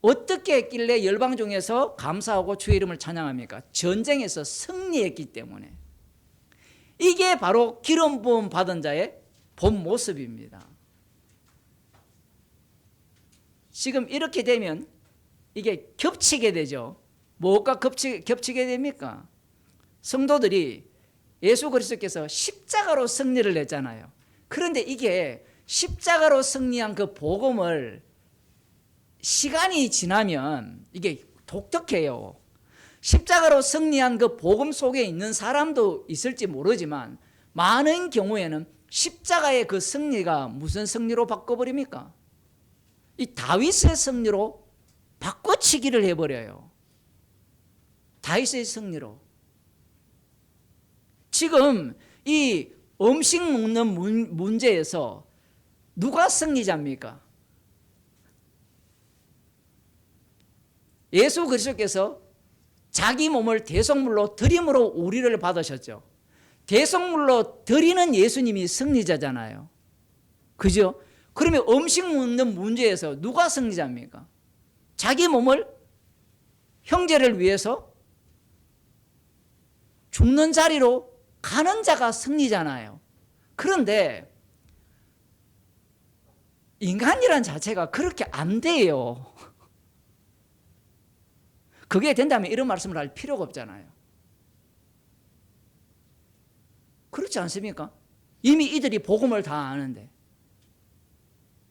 어떻게 했길래 열방 중에서 감사하고 주의 이름을 찬양합니까? 전쟁에서 승리했기 때문에. 이게 바로 기름 부음 받은 자의 본 모습입니다. 지금 이렇게 되면 이게 겹치게 되죠. 뭐가 겹치게 됩니까? 성도들이 예수 그리스도께서 십자가로 승리를 했잖아요. 그런데 이게 십자가로 승리한 그 복음을 시간이 지나면 이게 독특해요. 십자가로 승리한 그 복음 속에 있는 사람도 있을지 모르지만 많은 경우에는 십자가의 그 승리가 무슨 승리로 바꿔버립니까? 이 다윗의 승리로 바꿔치기를 해버려요. 다윗의 승리로. 지금 이 음식 먹는 문제에서 누가 승리자입니까? 예수 그리스도께서 자기 몸을 대속물로 드림으로 우리를 받으셨죠. 대속물로 드리는 예수님이 승리자잖아요. 그죠? 그러면 음식 먹는 문제에서 누가 승리자입니까? 자기 몸을 형제를 위해서 죽는 자리로 가는 자가 승리잖아요. 그런데 인간이란 자체가 그렇게 안 돼요. 그게 된다면 이런 말씀을 할 필요가 없잖아요. 그렇지 않습니까? 이미 이들이 복음을 다 아는데.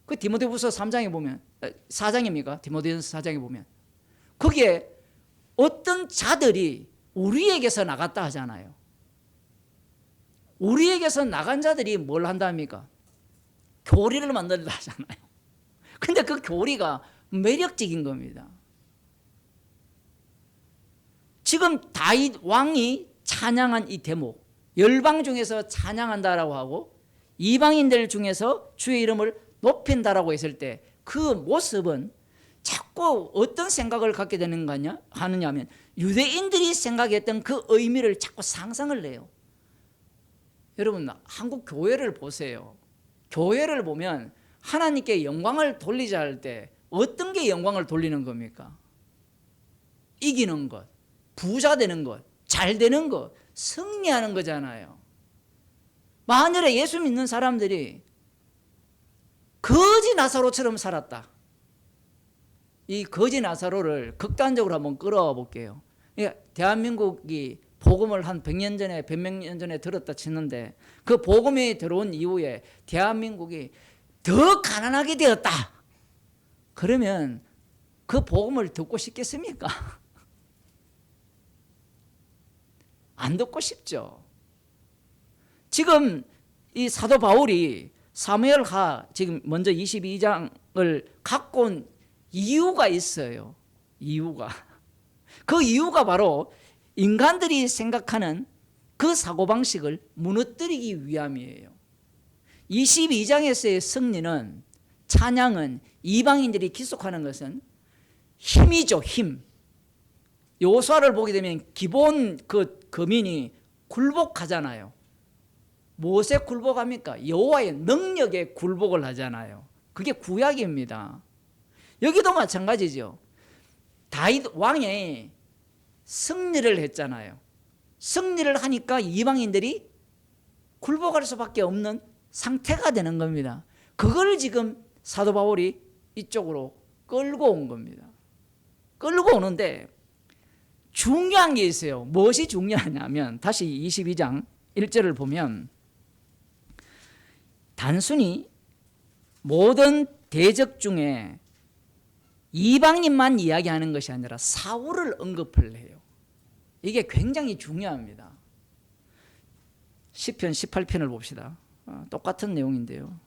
그 디모데후서 3장에 보면 4장입니까? 디모데후서 4장에 보면 거기에 어떤 자들이 우리에게서 나갔다 하잖아요. 우리에게서 나간 자들이 뭘 한답니까? 교리를 만들다 하잖아요. 근데 그 교리가 매력적인 겁니다. 지금 다윗 왕이 찬양한 이 대목, 열방 중에서 찬양한다라고 하고 이방인들 중에서 주의 이름을 높인다라고 했을 때 그 모습은 자꾸 어떤 생각을 갖게 되는 거냐 하느냐면 유대인들이 생각했던 그 의미를 자꾸 상상을 해요. 여러분 한국 교회를 보세요. 교회를 보면 하나님께 영광을 돌리자 할 때 어떤 게 영광을 돌리는 겁니까? 이기는 것, 부자 되는 것, 잘 되는 것, 승리하는 거잖아요. 만일에 예수 믿는 사람들이 거지 나사로처럼 살았다. 이 거지 나사로를 극단적으로 한번 끌어와 볼게요. 대한민국이 복음을 한 100년 전에 100몇 년 전에 들었다 치는데 그 복음이 들어온 이후에 대한민국이 더 가난하게 되었다. 그러면 그 복음을 듣고 싶겠습니까? 안 듣고 싶죠. 지금 이 사도 바울이 사무엘하 지금 먼저 22장을 갖고 온 이유가 있어요. 이유가. 그 이유가 바로 인간들이 생각하는 그 사고방식을 무너뜨리기 위함이에요. 22장에서의 승리는 찬양은 이방인들이 기속하는 것은 힘이죠. 힘. 여호수아를 보게 되면 기본 그 거민이 굴복하잖아요. 무엇에 굴복합니까? 여호와의 능력에 굴복을 하잖아요. 그게 구약입니다. 여기도 마찬가지죠. 다윗 왕이 승리를 했잖아요. 승리를 하니까 이방인들이 굴복할 수밖에 없는 상태가 되는 겁니다. 그걸 지금 사도 바울이 이쪽으로 끌고 온 겁니다. 끌고 오는데 중요한 게 있어요. 무엇이 중요하냐면 다시 22장 1절을 보면 단순히 모든 대적 중에 이방인만 이야기하는 것이 아니라 사울을 언급을 해요. 이게 굉장히 중요합니다. 시편 18편을 봅시다. 똑같은 내용인데요.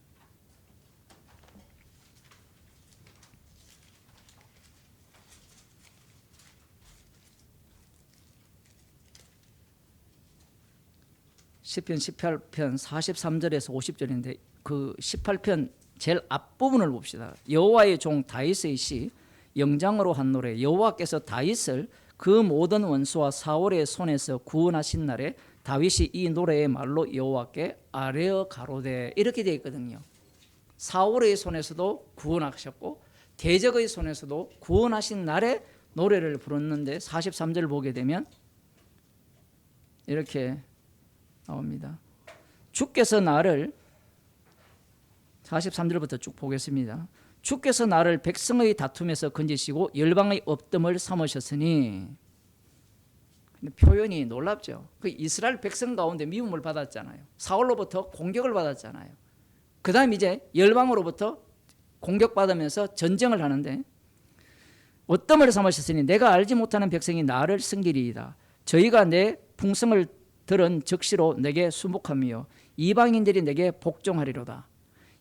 시편 18편 43절에서 50절인데 그 18편 제일 앞부분을 봅시다. 여호와의 종 다윗의 시 영장으로 한 노래. 여호와께서 다윗을 그 모든 원수와 사울의 손에서 구원하신 날에 다윗이 이 노래의 말로 여호와께 아뢰어 가로되 이렇게 되어 있거든요. 사울의 손에서도 구원하셨고 대적의 손에서도 구원하신 날에 노래를 부르는데 43절 보게 되면 이렇게 나옵니다. 주께서 나를 43절부터 쭉 보겠습니다. 주께서 나를 백성의 다툼에서 건지시고 열방의 업됨을 삼으셨으니. 근데 표현이 놀랍죠. 그 이스라엘 백성 가운데 미움을 받았잖아요. 사울로부터 공격을 받았잖아요. 그 다음 이제 열방으로부터 공격받으면서 전쟁을 하는데 어떠함을 삼으셨으니 내가 알지 못하는 백성이 나를 섬기리이다. 저희가 내 풍성을 들은 적시로 내게 수목하며 이방인들이 내게 복종하리로다.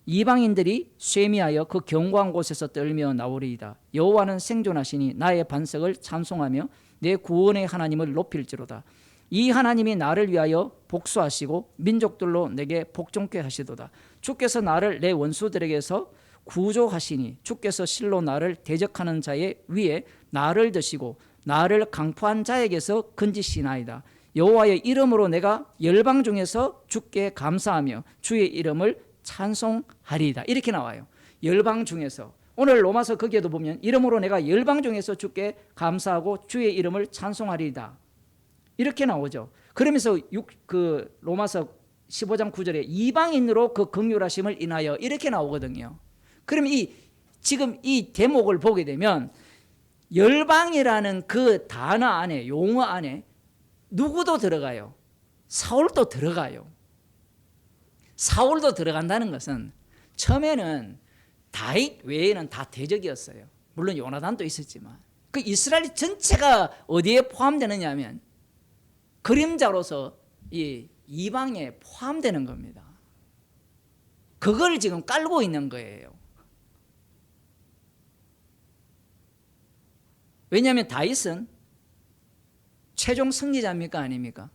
이방인들이 쇠미하여 그 견고한 곳에서 떨며 나오리이다. 여호와는 생존하시니 나의 반석을 찬송하며 내 구원의 하나님을 높일지로다. 이 하나님이 나를 위하여 복수하시고 민족들로 내게 복종케 하시도다. 주께서 나를 내 원수들에게서 구조하시니 주께서 실로 나를 대적하는 자의 위에 나를 드시고 나를 강포한 자에게서 건지시나이다. 여호와의 이름으로 내가 열방 중에서 주께 감사하며 주의 이름을 찬송하리이다. 이렇게 나와요. 열방 중에서. 오늘 로마서 거기에도 보면 이름으로 내가 열방 중에서 주께 감사하고 주의 이름을 찬송하리이다. 이렇게 나오죠. 그러면서 로마서 15장 9절에 이방인으로 그 긍휼하심을 인하여 이렇게 나오거든요. 그럼 지금 이 대목을 보게 되면 열방이라는 그 단어 안에, 용어 안에 누구도 들어가요. 사울도 들어가요. 사울도 들어간다는 것은 처음에는 다윗 외에는 다 대적이었어요. 물론 요나단도 있었지만 그 이스라엘 전체가 어디에 포함되느냐 하면 그림자로서 이 이방에 포함되는 겁니다. 그걸 지금 깔고 있는 거예요. 왜냐하면 다윗은 최종 승리자입니까? 아닙니까?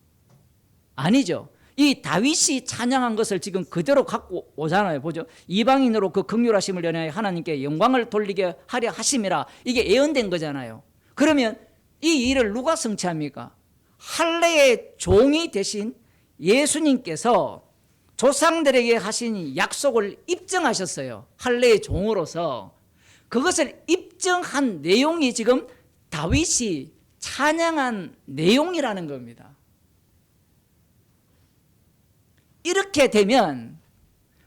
아니죠. 이 다윗이 찬양한 것을 지금 그대로 갖고 오잖아요. 보죠. 이방인으로 그 긍휼하심을 연하여 하나님께 영광을 돌리게 하려 하심이라. 이게 예언된 거잖아요. 그러면 이 일을 누가 성취합니까? 할례의 종이 되신 예수님께서 조상들에게 하신 약속을 입증하셨어요. 할례의 종으로서. 그것을 입증한 내용이 지금 다윗이 찬양한 내용이라는 겁니다. 이렇게 되면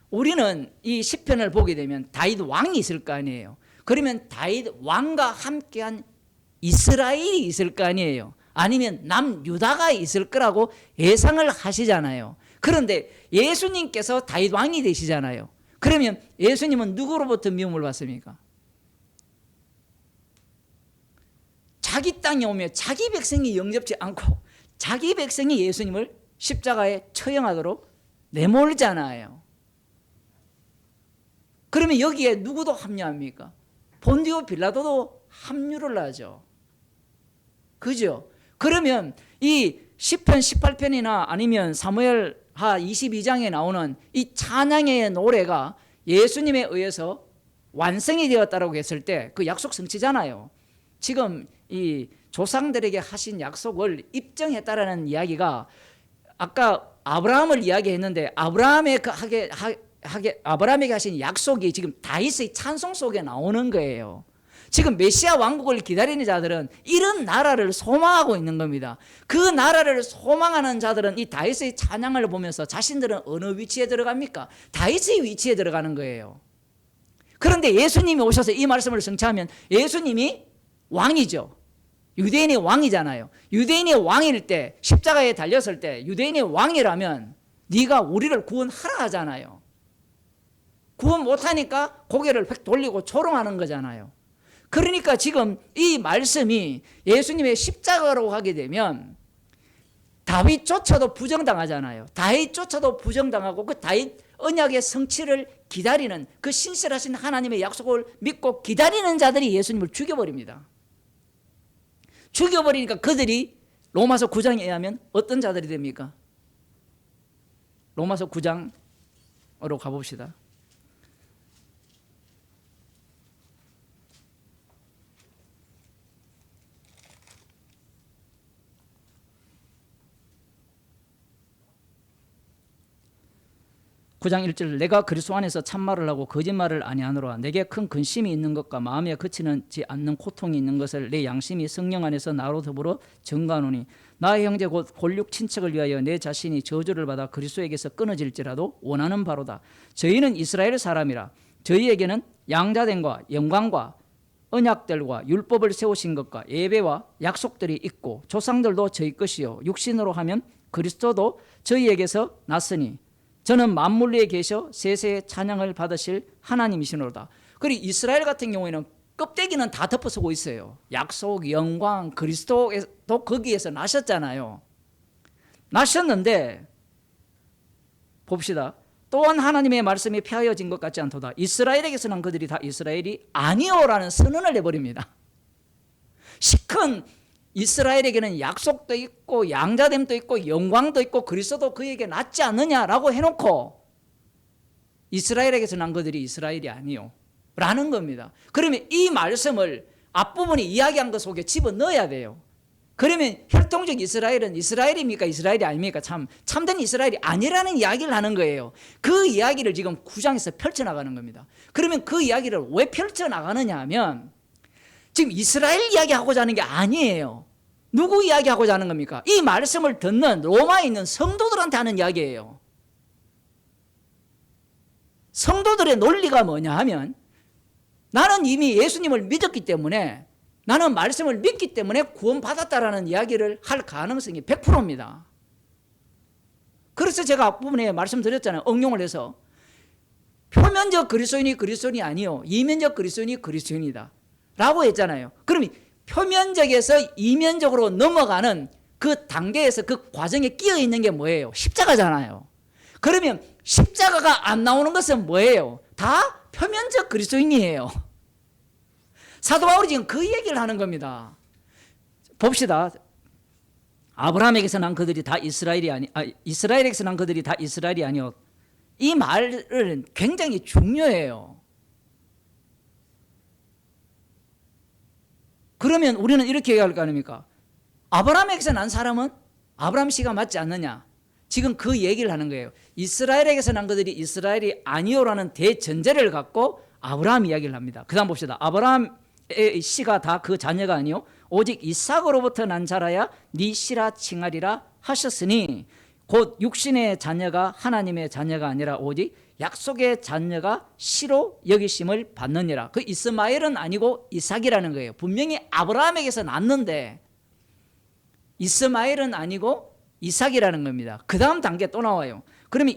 우리는 이 시편을 보게 되면 다윗 왕이 있을 거 아니에요. 그러면 다윗 왕과 함께한 이스라엘이 있을 거 아니에요. 아니면 남유다가 있을 거라고 예상을 하시잖아요. 그런데 예수님께서 다윗 왕이 되시잖아요. 그러면 예수님은 누구로부터 미움을 받습니까? 자기 땅에 오면 자기 백성이 영접지 않고 자기 백성이 예수님을 십자가에 처형하도록 내몰잖아요. 그러면 여기에 누구도 합류합니까? 본디오 빌라도도 합류를 하죠. 그죠? 그러면 이 시편 18편이나 아니면 사무엘하 22장에 나오는 이 찬양의 노래가 예수님에 의해서 완성이 되었다고 했을 때 그 약속 성취잖아요. 지금 이 조상들에게 하신 약속을 입증했다라는 이야기가 아까 아브라함을 이야기했는데 아브라함에게 하신 약속이 지금 다윗의 찬송 속에 나오는 거예요. 지금 메시아 왕국을 기다리는 자들은 이런 나라를 소망하고 있는 겁니다. 그 나라를 소망하는 자들은 이 다윗의 찬양을 보면서 자신들은 어느 위치에 들어갑니까? 다윗의 위치에 들어가는 거예요. 그런데 예수님이 오셔서 이 말씀을 성취하면 예수님이 왕이죠. 유대인의 왕이잖아요. 유대인의 왕일 때 십자가에 달렸을 때 유대인의 왕이라면 네가 우리를 구원하라 하잖아요. 구원 못하니까 고개를 획 돌리고 조롱하는 거잖아요. 그러니까 지금 이 말씀이 예수님의 십자가로 하게 되면 다윗조차도 부정당하잖아요. 다윗조차도 부정당하고 그 다윗 언약의 성취를 기다리는 그 신실하신 하나님의 약속을 믿고 기다리는 자들이 예수님을 죽여버립니다. 죽여버리니까 그들이 로마서 9장에 의하면 어떤 자들이 됩니까? 로마서 9장으로 가봅시다. (9장 1절) 내가 그리스도 안에서 참말을 하고 거짓말을 아니하노라. 내게 큰 근심이 있는 것과 마음에 그치지 않는 고통이 있는 것을 내 양심이 성령 안에서 나로 더불어 증거하노니 나의 형제 곧 골육 친척을 위하여 내 자신이 저주를 받아 그리스도에게서 끊어질지라도 원하는 바로다. 저희는 이스라엘 사람이라. 저희에게는 양자됨과 영광과 언약들과 율법을 세우신 것과 예배와 약속들이 있고 조상들도 저희 것이요 육신으로 하면 그리스도도 저희에게서 났으니 저는 만물 위에 계셔 세세의 찬양을 받으실 하나님이시노로다. 그리고 이스라엘 같은 경우에는 껍데기는 다 덮어쓰고 있어요. 약속, 영광, 그리스도도 거기에서 나셨잖아요. 나셨는데 봅시다. 또한 하나님의 말씀이 폐하여진 것 같지 않도다. 이스라엘에게서 난 그들이 다 이스라엘이 아니오라는 선언을 해버립니다. 시큰 이스라엘에게는 약속도 있고 양자됨도 있고 영광도 있고 그리스도도 그에게 낫지 않느냐라고 해놓고 이스라엘에게서 난 그들이 이스라엘이 아니요 라는 겁니다. 그러면 이 말씀을 앞부분에 이야기한 것 속에 집어넣어야 돼요. 그러면 혈통적 이스라엘은 이스라엘입니까? 이스라엘이 아닙니까? 참된 이스라엘이 아니라는 이야기를 하는 거예요. 그 이야기를 지금 9장에서 펼쳐나가는 겁니다. 그러면 그 이야기를 왜 펼쳐나가느냐 하면 지금 이스라엘 이야기하고자 하는 게 아니에요. 누구 이야기하고자 하는 겁니까? 이 말씀을 듣는 로마에 있는 성도들한테 하는 이야기예요. 성도들의 논리가 뭐냐 하면 나는 이미 예수님을 믿었기 때문에 나는 말씀을 믿기 때문에 구원받았다라는 이야기를 할 가능성이 100%입니다. 그래서 제가 앞부분에 말씀드렸잖아요. 응용을 해서 표면적 그리스도인이 그리스도인이 아니요 이면적 그리스도인이 그리스도인이다 라고 했잖아요. 그럼 표면적에서 이면적으로 넘어가는 그 단계에서 그 과정에 끼어 있는 게 뭐예요? 십자가잖아요. 그러면 십자가가 안 나오는 것은 뭐예요? 다 표면적 그리스도인이에요. 사도 바울이 지금 그 얘기를 하는 겁니다. 봅시다. 아브라함에게서 난 그들이 다 이스라엘에게서 난 그들이 다 이스라엘이 아니요. 이 말은 굉장히 중요해요. 그러면 우리는 이렇게 얘기할 거 아닙니까? 아브라함에게서 난 사람은 아브라함 씨가 맞지 않느냐? 지금 그 얘기를 하는 거예요. 이스라엘에게서 난 그들이 이스라엘이 아니요라는 대전제를 갖고 아브라함 이야기를 합니다. 그 다음 봅시다. 아브라함의 씨가 다 그 자녀가 아니요 오직 이삭으로부터 난 자라야 네 씨라 칭하리라 하셨으니 곧 육신의 자녀가 하나님의 자녀가 아니라 오직 약속의 자녀가 씨로 여기심을 받느니라. 그 이스마엘은 아니고 이삭이라는 거예요. 분명히 아브라함에게서 났는데 이스마엘은 아니고 이삭이라는 겁니다. 그 다음 단계 또 나와요. 그러면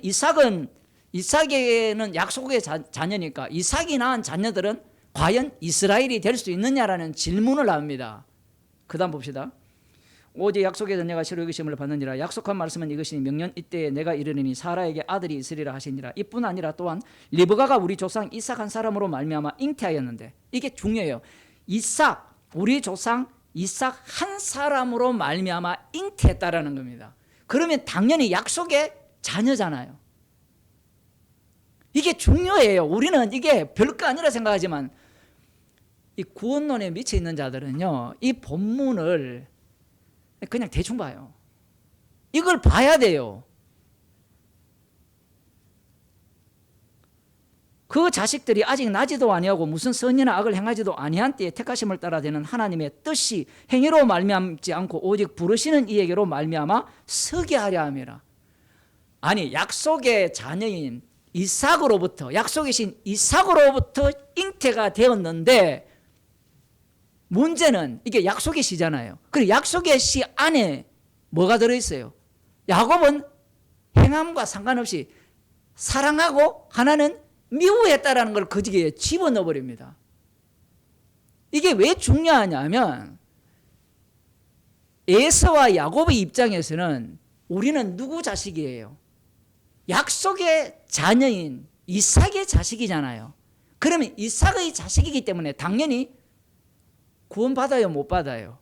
이삭에게는 약속의 자녀니까 이삭이 낳은 자녀들은 과연 이스라엘이 될 수 있느냐라는 질문을 합니다. 그 다음 봅시다. 오직 약속의 자녀가 씨로 여기심을 받느니라. 약속한 말씀은 이것이니 명년 이때에 내가 이르리니 사라에게 아들이 있으리라 하시니라. 이뿐 아니라 또한 리브가가 우리 조상 이삭 한 사람으로 말미암아 잉태하였는데 이게 중요해요. 이삭 우리 조상 이삭 한 사람으로 말미암아 잉태했다라는 겁니다. 그러면 당연히 약속의 자녀잖아요. 이게 중요해요. 우리는 이게 별거 아니라 생각하지만 이 구원론에 미쳐 있는 자들은요, 이 본문을 그냥 대충 봐요. 이걸 봐야 돼요. 그 자식들이 아직 나지도 아니하고 무슨 선이나 악을 행하지도 아니한 때에 택하심을 따라 되는 하나님의 뜻이 행위로 말미암지 않고 오직 부르시는 이에게로 말미암아 서게 하려 함이라. 아니 약속의 자녀인 이삭으로부터 약속의 신 이삭으로부터 잉태가 되었는데 문제는 이게 약속의 시잖아요. 그리고 약속의 시 안에 뭐가 들어있어요? 야곱은 행함과 상관없이 사랑하고 하나는 미워했다라는 걸 거기에 집어넣어 버립니다. 이게 왜 중요하냐면 에서와 야곱의 입장에서는 우리는 누구 자식이에요? 약속의 자녀인 이삭의 자식이잖아요. 그러면 이삭의 자식이기 때문에 당연히 구원받아요, 못 받아요?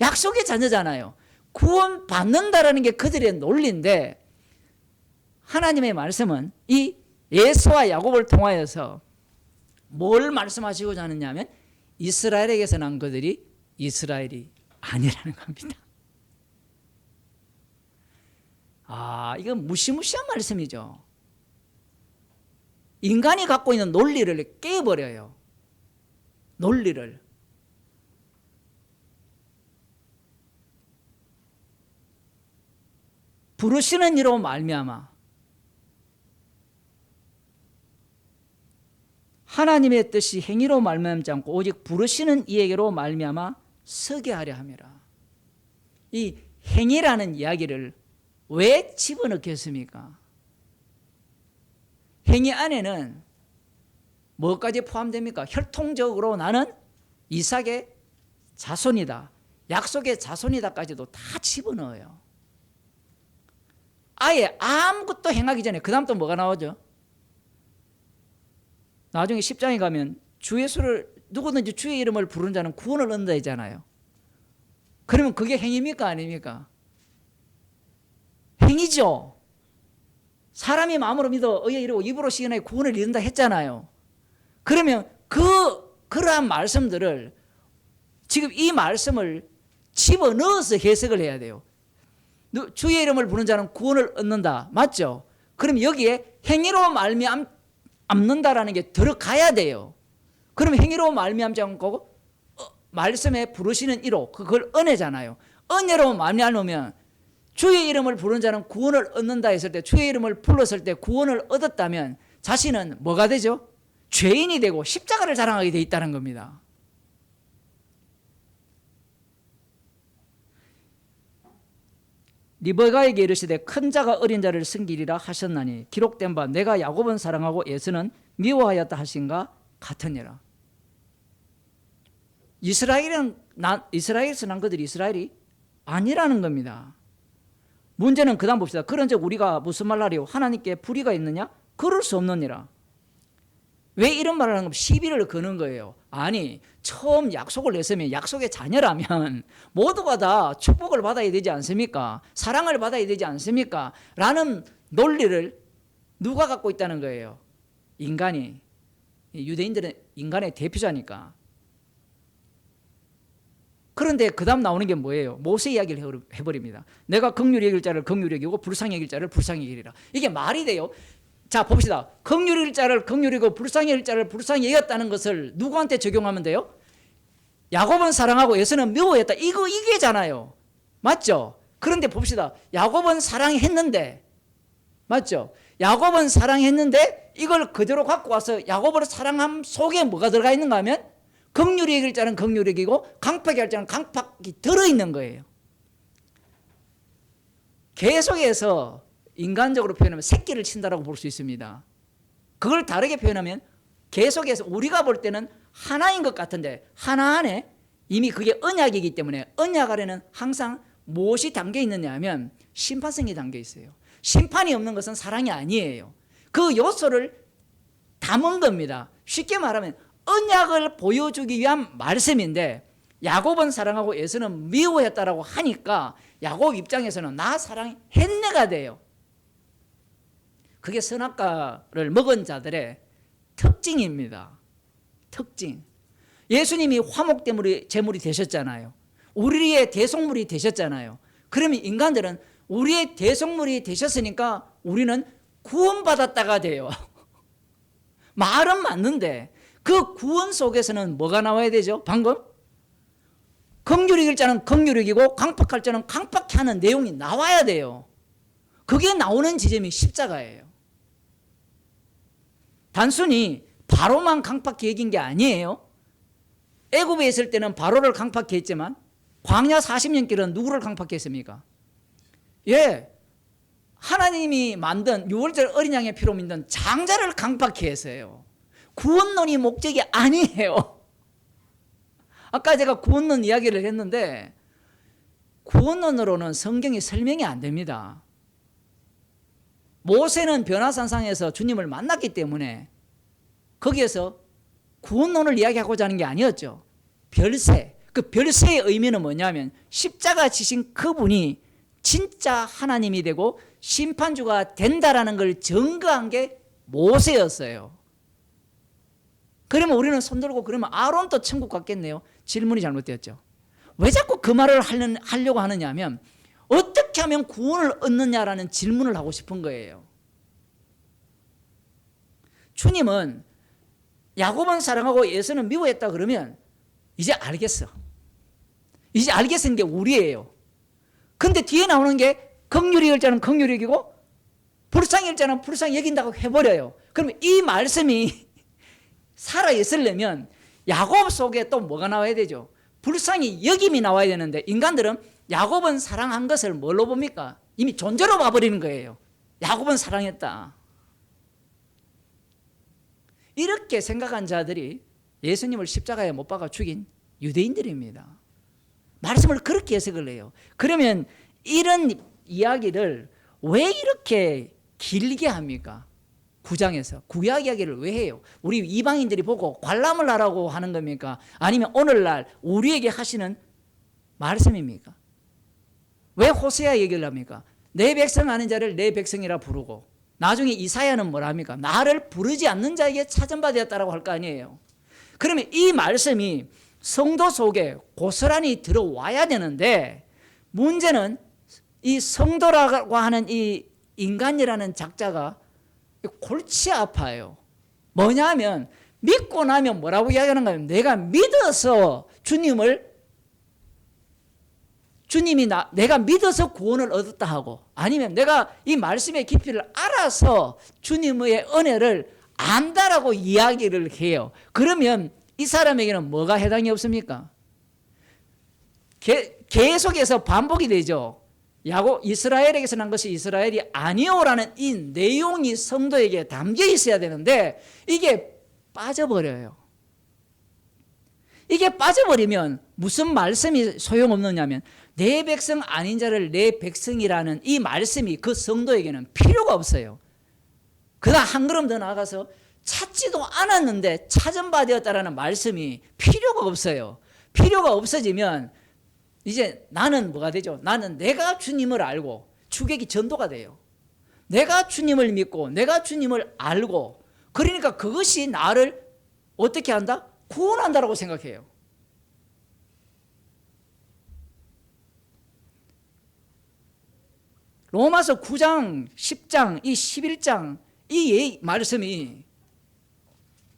약속의 자녀잖아요. 구원받는다라는 게 그들의 논리인데 하나님의 말씀은 이 에서와 야곱을 통하여서 뭘 말씀하시고자 하느냐면 이스라엘에게서 난 그들이 이스라엘이 아니라는 겁니다. 이건 무시무시한 말씀이죠. 인간이 갖고 있는 논리를 깨버려요. 논리를. 부르시는 이로 말미암아 하나님의 뜻이 행위로 말미암지 않고 오직 부르시는 이에게로 말미암아 서게 하려 함이라. 이 행위라는 이야기를 왜 집어넣겠습니까? 행위 안에는 뭐까지 포함됩니까? 혈통적으로 나는 이삭의 자손이다, 약속의 자손이다까지도 다 집어넣어요. 아예 아무것도 행하기 전에 그 다음 또 뭐가 나오죠? 나중에 10장에 가면 주 예수를 누구든지 주의 이름을 부르는 자는 구원을 얻는다 했잖아요. 그러면 그게 행위입니까 아닙니까? 행위죠. 사람이 마음으로 믿어 의에 이르고 입으로 시인하여 구원을 이룬다 했잖아요. 그러면 그러한 말씀들을 지금 이 말씀을 집어넣어서 해석을 해야 돼요. 주의 이름을 부르는 자는 구원을 얻는다, 맞죠? 그럼 여기에 행위로 말미암는다라는 게 들어가야 돼요. 그러면 행위로 말미암지 않고 말씀에 부르시는 이로 그걸 은혜잖아요. 은혜로 말미암으면 주의 이름을 부르는 자는 구원을 얻는다 했을 때, 주의 이름을 불렀을 때 구원을 얻었다면 자신은 뭐가 되죠? 죄인이 되고 십자가를 자랑하게 돼 있다는 겁니다. 리브가에게 이르시되 큰 자가 어린 자를 섬기리라 하셨나니 기록된 바 내가 야곱은 사랑하고 에서는 미워하였다 하신가 같으니라. 이스라엘에서 난 그들이 이스라엘이 아니라는 겁니다. 문제는 그 다음 봅시다. 그런즉 우리가 무슨 말 하리요? 하나님께 불의가 있느냐? 그럴 수 없느니라. 왜 이런 말을 하는 겁니까? 시비를 거는 거예요. 아니, 처음 약속을 냈으면 약속의 자녀라면 모두가 다 축복을 받아야 되지 않습니까? 사랑을 받아야 되지 않습니까? 라는 논리를 누가 갖고 있다는 거예요? 인간이. 유대인들은 인간의 대표자니까. 그런데 그 다음 나오는 게 뭐예요? 모세 이야기를 해버립니다. 내가 긍휼히 여길 자를 긍휼히 여기고 불쌍히 여길 자를 불쌍히 여기리라. 이게 말이 돼요? 자, 봅시다. 긍휼히 여길 자를 긍휼히 여기고 불쌍히 여길 자를 불쌍히 여겼다는 것을 누구한테 적용하면 돼요? 야곱은 사랑하고 에서는 미워했다. 이게잖아요. 맞죠? 그런데 봅시다. 야곱은 사랑했는데, 맞죠? 야곱은 사랑했는데 이걸 그대로 갖고 와서 야곱을 사랑함 속에 뭐가 들어가 있는가 하면 긍휼히 여길 자는 긍휼히 여기고 강팍히 할 자는 강팍히 들어있는 거예요. 계속해서 인간적으로 표현하면 새끼를 친다라고 볼 수 있습니다. 그걸 다르게 표현하면 계속해서 우리가 볼 때는 하나인 것 같은데 하나 안에 이미 그게 언약이기 때문에 언약 아래는 항상 무엇이 담겨 있느냐 하면 심판성이 담겨 있어요. 심판이 없는 것은 사랑이 아니에요. 그 요소를 담은 겁니다. 쉽게 말하면 언약을 보여주기 위한 말씀인데 야곱은 사랑하고 에서는 미워했다라고 하니까 야곱 입장에서는 나 사랑했네가 돼요. 그게 선악과를 먹은 자들의 특징입니다. 특징. 예수님이 화목제물이 되셨잖아요. 우리의 대속물이 되셨잖아요. 그러면 인간들은 우리의 대속물이 되셨으니까 우리는 구원받았다가 돼요. 말은 맞는데 그 구원 속에서는 뭐가 나와야 되죠? 방금 긍휼히 여길 자는 긍휼히 여기고 강팍할 자는 강팍히 하는 내용이 나와야 돼요. 그게 나오는 지점이 십자가예요. 단순히 바로만 강팍히 여긴 게 아니에요. 애굽에 있을 때는 바로를 강팍히 했지만 광야 40년 길은 누구를 강팍히 했습니까? 예, 하나님이 만든 6월절 어린 양의 피로 만든 장자를 강팍히 했어요. 구원론이 목적이 아니에요. 아까 제가 구원론 이야기를 했는데 구원론으로는 성경이 설명이 안 됩니다. 모세는 변화산상에서 주님을 만났기 때문에 거기에서 구원론을 이야기하고자 하는 게 아니었죠. 별세. 그 별세의 의미는 뭐냐면 십자가 지신 그분이 진짜 하나님이 되고 심판주가 된다라는 걸 증거한 게 모세였어요. 그러면 우리는 손들고 그러면 아론도 천국 갔겠네요. 질문이 잘못되었죠. 왜 자꾸 그 말을 하려고 하느냐 하면 어떻게 하면 구원을 얻느냐라는 질문을 하고 싶은 거예요. 주님은 야곱은 사랑하고 에서는 미워했다 그러면 이제 알겠어. 이제 알겠는 게 우리예요. 근데 뒤에 나오는 게 긍휼히 여길 자는 긍휼히 여기고 불쌍히 여길 자는 불쌍히 여긴다고 해버려요. 그러면 이 말씀이 살아있으려면 야곱 속에 또 뭐가 나와야 되죠? 불쌍히 여김이 나와야 되는데 인간들은 야곱은 사랑한 것을 뭘로 봅니까? 이미 존재로 봐버리는 거예요. 야곱은 사랑했다. 이렇게 생각한 자들이 예수님을 십자가에 못 박아 죽인 유대인들입니다. 말씀을 그렇게 해석을 해요. 그러면 이런 이야기를 왜 이렇게 길게 합니까? 9장에서 구약 이야기를 왜 해요? 우리 이방인들이 보고 관람을 하라고 하는 겁니까? 아니면 오늘날 우리에게 하시는 말씀입니까? 왜 호세아 얘기를 합니까? 내 백성 아는 자를 내 백성이라 부르고, 나중에 이사야는 뭐랍니까? 나를 부르지 않는 자에게 찾음받았다라고 할 거 아니에요. 그러면 이 말씀이 성도 속에 고스란히 들어와야 되는데, 문제는 이 성도라고 하는 이 인간이라는 작자가 골치 아파요. 뭐냐면 믿고 나면 뭐라고 이야기하는 거예요? 내가 믿어서 내가 믿어서 구원을 얻었다 하고, 아니면 내가 이 말씀의 깊이를 알아서 주님의 은혜를 안다라고 이야기를 해요. 그러면 이 사람에게는 뭐가 해당이 없습니까? 계속해서 반복이 되죠. 이스라엘에게서 난 것이 이스라엘이 아니오라는 이 내용이 성도에게 담겨 있어야 되는데 이게 빠져버려요. 이게 빠져버리면 무슨 말씀이 소용없느냐면, 내 백성 아닌 자를 내 백성이라는 이 말씀이 그 성도에게는 필요가 없어요. 그다음 한 걸음 더 나아가서 찾지도 않았는데 찾은 바 되었다라는 말씀이 필요가 없어요. 필요가 없어지면 이제 나는 뭐가 되죠? 나는 내가 주님을 알고 주객이 전도가 돼요. 내가 주님을 믿고 내가 주님을 알고, 그러니까 그것이 나를 어떻게 한다? 구원한다라고 생각해요. 로마서 9장, 10장, 이 11장 이 말씀이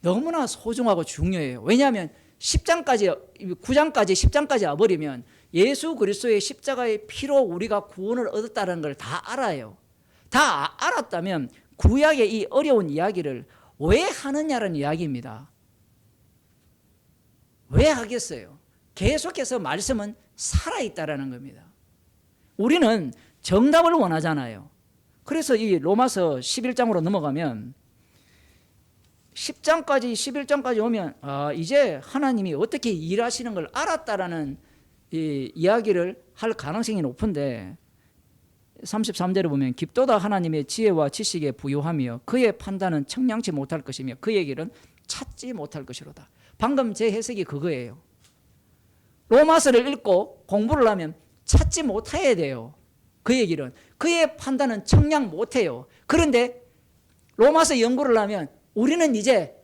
너무나 소중하고 중요해요. 왜냐하면 9장까지 10장까지 와버리면 예수 그리스도의 십자가의 피로 우리가 구원을 얻었다는 걸 다 알아요. 다 알았다면 구약의 이 어려운 이야기를 왜 하느냐는 이야기입니다. 왜 하겠어요? 계속해서 말씀은 살아있다라는 겁니다. 우리는 정답을 원하잖아요. 그래서 이 로마서 11장으로 넘어가면 10장까지 11장까지 오면 이제 하나님이 어떻게 일하시는 걸 알았다라는 이 이야기를 할 가능성이 높은데, 33절을 보면 깊도다 하나님의 지혜와 지식에 부요하며 그의 판단은 청량치 못할 것이며 그의 길은 찾지 못할 것이로다. 방금 제 해석이 그거예요. 로마서를 읽고 공부를 하면 찾지 못해야 돼요. 그의 길은, 그의 판단은 청량 못해요. 그런데 로마서 연구를 하면 우리는 이제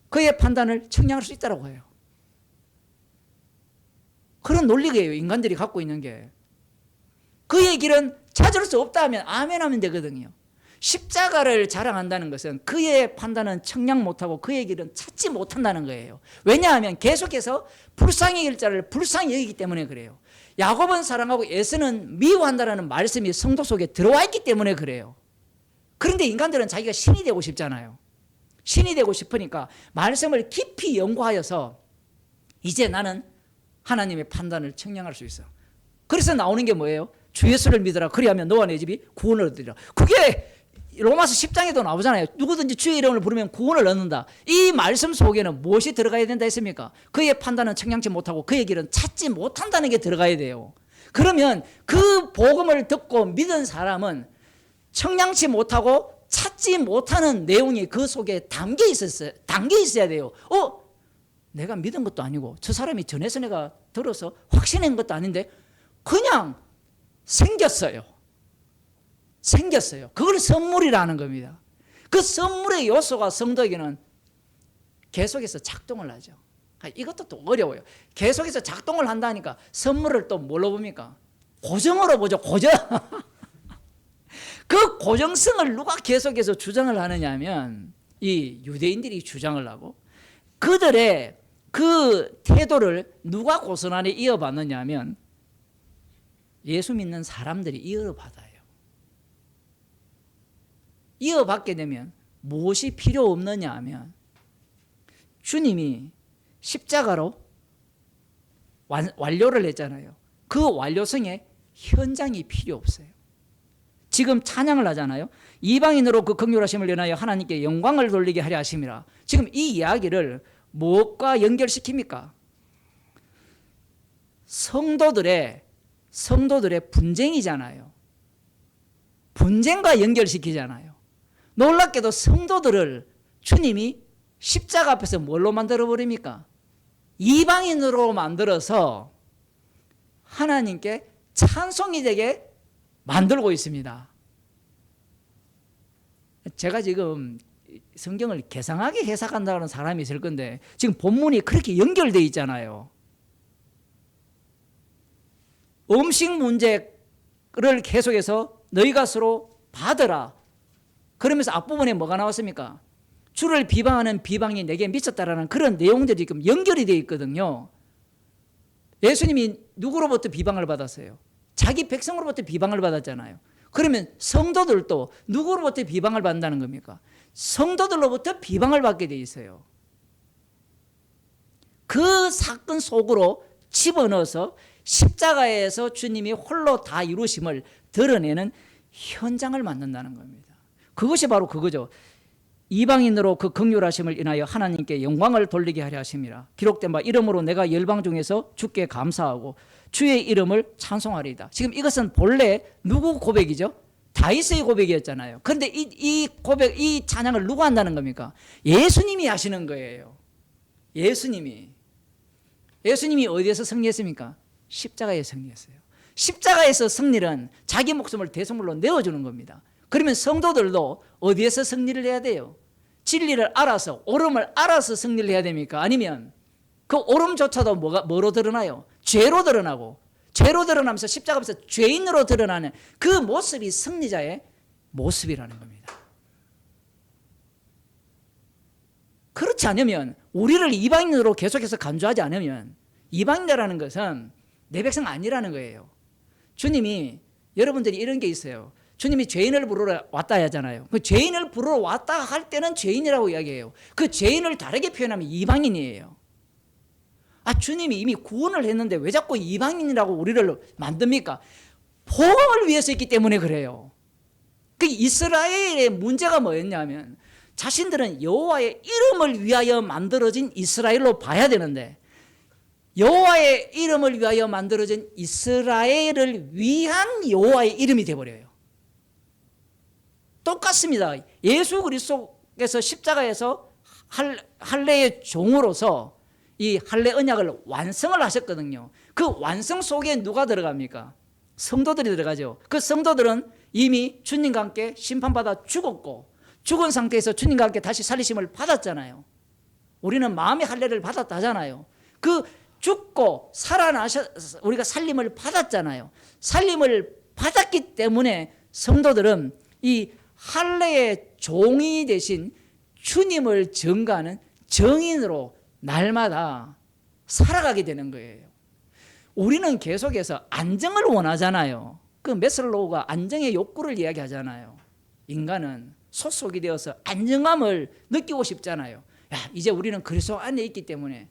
그의 판단을 청량할 수 있다고 해요. 그런 논리예요, 인간들이 갖고 있는 게. 그의 길은 찾을 수 없다 하면 아멘 하면 되거든요. 십자가를 자랑한다는 것은 그의 판단은 청량 못하고 그의 길은 찾지 못한다는 거예요. 왜냐하면 계속해서 불쌍히 여길 자를 불쌍히 여기기 때문에 그래요. 야곱은 사랑하고 에서는 미워한다는 말씀이 성도 속에 들어와 있기 때문에 그래요. 그런데 인간들은 자기가 신이 되고 싶잖아요. 신이 되고 싶으니까 말씀을 깊이 연구하여서 이제 나는 하나님의 판단을 청량할 수 있어. 그래서 나오는 게 뭐예요? 주 예수를 믿으라. 그리하면 너와 내 집이 구원을 얻으리라. 그게 로마서 10장에도 나오잖아요. 누구든지 주의 이름을 부르면 구원을 얻는다. 이 말씀 속에는 무엇이 들어가야 된다 했습니까? 그의 판단은 청량치 못하고 그의 길은 찾지 못한다는 게 들어가야 돼요. 그러면 그 복음을 듣고 믿은 사람은 청량치 못하고 찾지 못하는 내용이 그 속에 담겨 있어야 돼요. 내가 믿은 것도 아니고 저 사람이 전해서 내가 들어서 확신한 것도 아닌데 그냥 생겼어요. 그걸 선물이라는 겁니다. 그 선물의 요소가 성도에게는 계속해서 작동을 하죠. 이것도 또 어려워요. 계속해서 작동을 한다니까 선물을 또 뭘로 봅니까? 고정으로 보죠. 고정. 그 고정성을 누가 계속해서 주장을 하느냐 하면 이 유대인들이 주장을 하고, 그들의 그 태도를 누가 고스란히 이어받느냐 하면 예수 믿는 사람들이 이어받아요. 이어받게 되면 무엇이 필요 없느냐 하면 주님이 십자가로 완료를 했잖아요. 그 완료성에 현장이 필요 없어요. 지금 찬양을 하잖아요. 이방인으로 그 긍휼하심을 인하여 하나님께 영광을 돌리게 하려 하심이라. 지금 이 이야기를 무엇과 연결시킵니까? 성도들의 분쟁이잖아요. 분쟁과 연결시키잖아요. 놀랍게도 성도들을 주님이 십자가 앞에서 뭘로 만들어 버립니까? 이방인으로 만들어서 하나님께 찬송이 되게 만들고 있습니다. 제가 지금 성경을 개상하게 해석한다는 사람이 있을 건데 지금 본문이 그렇게 연결되어 있잖아요. 음식 문제를 계속해서 너희가 서로 받으라. 그러면서 앞부분에 뭐가 나왔습니까? 주를 비방하는 비방이 내게 미쳤다라는 그런 내용들이 지금 연결이 되어 있거든요. 예수님이 누구로부터 비방을 받았어요? 자기 백성으로부터 비방을 받았잖아요. 그러면 성도들도 누구로부터 비방을 받는다는 겁니까? 성도들로부터 비방을 받게 돼 있어요. 그 사건 속으로 집어넣어서 십자가에서 주님이 홀로 다 이루심을 드러내는 현장을 만든다는 겁니다. 그것이 바로 그거죠. 이방인으로 그 긍휼하심을 인하여 하나님께 영광을 돌리게 하려 하심이라. 기록된 바 이름으로 내가 열방 중에서 주께 감사하고 주의 이름을 찬송하리이다. 지금 이것은 본래 누구 고백이죠? 다윗의 고백이었잖아요. 그런데 이 고백, 이 찬양을 누가 한다는 겁니까? 예수님이 하시는 거예요. 예수님이 어디에서 승리했습니까? 십자가에 승리했어요. 십자가에서 승리는 자기 목숨을 대속물로 내어주는 겁니다. 그러면 성도들도 어디에서 승리를 해야 돼요? 진리를 알아서, 옳음을 알아서 승리를 해야 됩니까? 아니면 그 옳음조차도 뭐로 드러나요? 죄로 드러나고, 죄로 드러나면서 십자가 앞에서 죄인으로 드러나는 그 모습이 승리자의 모습이라는 겁니다. 그렇지 않으면, 우리를 이방인으로 계속해서 간주하지 않으면 이방인이라는 것은 내 백성 아니라는 거예요. 주님이, 여러분들이 이런 게 있어요. 주님이 죄인을 부르러 왔다 하잖아요. 그 죄인을 부르러 왔다 할 때는 죄인이라고 이야기해요. 그 죄인을 다르게 표현하면 이방인이에요. 주님이 이미 구원을 했는데 왜 자꾸 이방인이라고 우리를 만듭니까? 복음을 위해서 했기 때문에 그래요. 그 이스라엘의 문제가 뭐였냐면 자신들은 여호와의 이름을 위하여 만들어진 이스라엘로 봐야 되는데 여호와의 이름을 위하여 만들어진 이스라엘을 위한 여호와의 이름이 되어버려요. 똑같습니다. 예수 그리스도께서 십자가에서 할례의 종으로서 이 할례 언약을 완성을 하셨거든요. 그 완성 속에 누가 들어갑니까? 성도들이 들어가죠. 그 성도들은 이미 주님과 함께 심판받아 죽었고 죽은 상태에서 주님과 함께 다시 살리심을 받았잖아요. 우리는 마음의 할례를 받았다잖아요. 그 죽고 우리가 살림을 받았잖아요. 살림을 받았기 때문에 성도들은 이 할례의 종이 되신 주님을 증거하는 정인으로 날마다 살아가게 되는 거예요. 우리는 계속해서 안정을 원하잖아요. 그 메슬로우가 안정의 욕구를 이야기하잖아요. 인간은 소속이 되어서 안정감을 느끼고 싶잖아요. 이제 우리는 그리스도 안에 있기 때문에.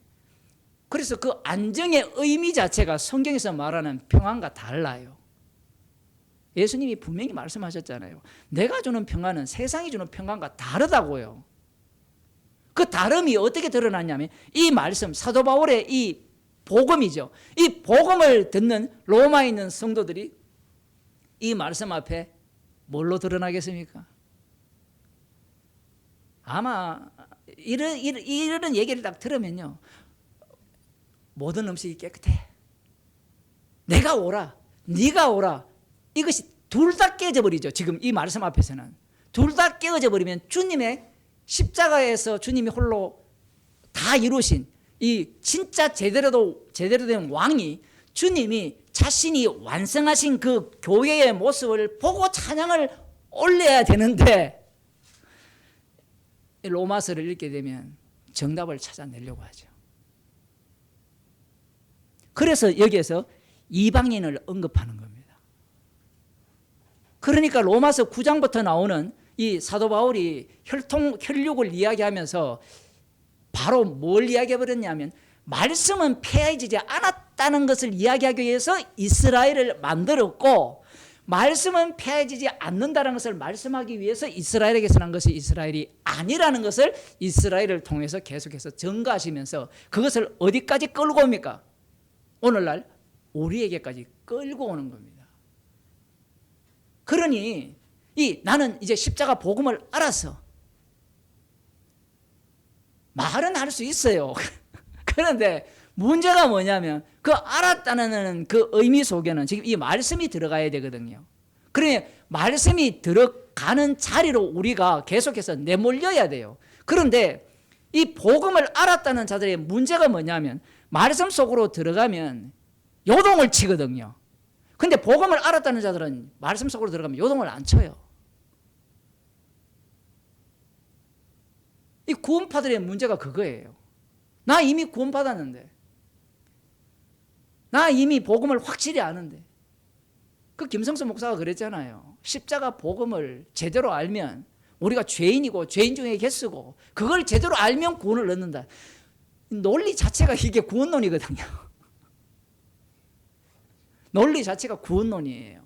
그래서 그 안정의 의미 자체가 성경에서 말하는 평안과 달라요. 예수님이 분명히 말씀하셨잖아요. 내가 주는 평안은 세상이 주는 평안과 다르다고요. 그 다름이 어떻게 드러났냐면 이 말씀, 사도 바울의 이 복음이죠. 이 복음을 듣는 로마에 있는 성도들이 이 말씀 앞에 뭘로 드러나겠습니까? 아마 이런 얘기를 딱 들으면요, 모든 음식이 깨끗해, 내가 오라, 네가 오라, 이것이 둘 다 깨져 버리죠. 지금 이 말씀 앞에서는 둘 다 깨어져 버리면 주님의 십자가에서 주님이 홀로 다 이루신 이 진짜 제대로 된 왕이, 주님이 자신이 완성하신 그 교회의 모습을 보고 찬양을 올려야 되는데 로마서를 읽게 되면 정답을 찾아내려고 하죠. 그래서 여기에서 이방인을 언급하는 겁니다. 그러니까 로마서 9장부터 나오는 이 사도 바울이 혈육을 이야기하면서 바로 뭘 이야기해버렸냐면 말씀은 폐해지지 않았다는 것을 이야기하기 위해서 이스라엘을 만들었고 말씀은 폐해지지 않는다는 것을 말씀하기 위해서 이스라엘에게서 난 것이 이스라엘이 아니라는 것을 이스라엘을 통해서 계속해서 증거하시면서 그것을 어디까지 끌고 옵니까? 오늘날 우리에게까지 끌고 오는 겁니다. 그러니 나는 이제 십자가 복음을 알아서 말은 할 수 있어요. 그런데 문제가 뭐냐면 그 알았다는 그 의미 속에는 지금 이 말씀이 들어가야 되거든요. 그러니 말씀이 들어가는 자리로 우리가 계속해서 내몰려야 돼요. 그런데 이 복음을 알았다는 자들의 문제가 뭐냐면 말씀 속으로 들어가면 요동을 치거든요. 근데 복음을 알았다는 자들은 말씀 속으로 들어가면 요동을 안 쳐요. 이 구원파들의 문제가 그거예요. 나 이미 구원받았는데, 나 이미 복음을 확실히 아는데, 그 김성수 목사가 그랬잖아요. 십자가 복음을 제대로 알면 우리가 죄인이고 죄인 중에 개쓰고 그걸 제대로 알면 구원을 얻는다. 논리 자체가 이게 구원론이거든요. 논리 자체가 구원론이에요.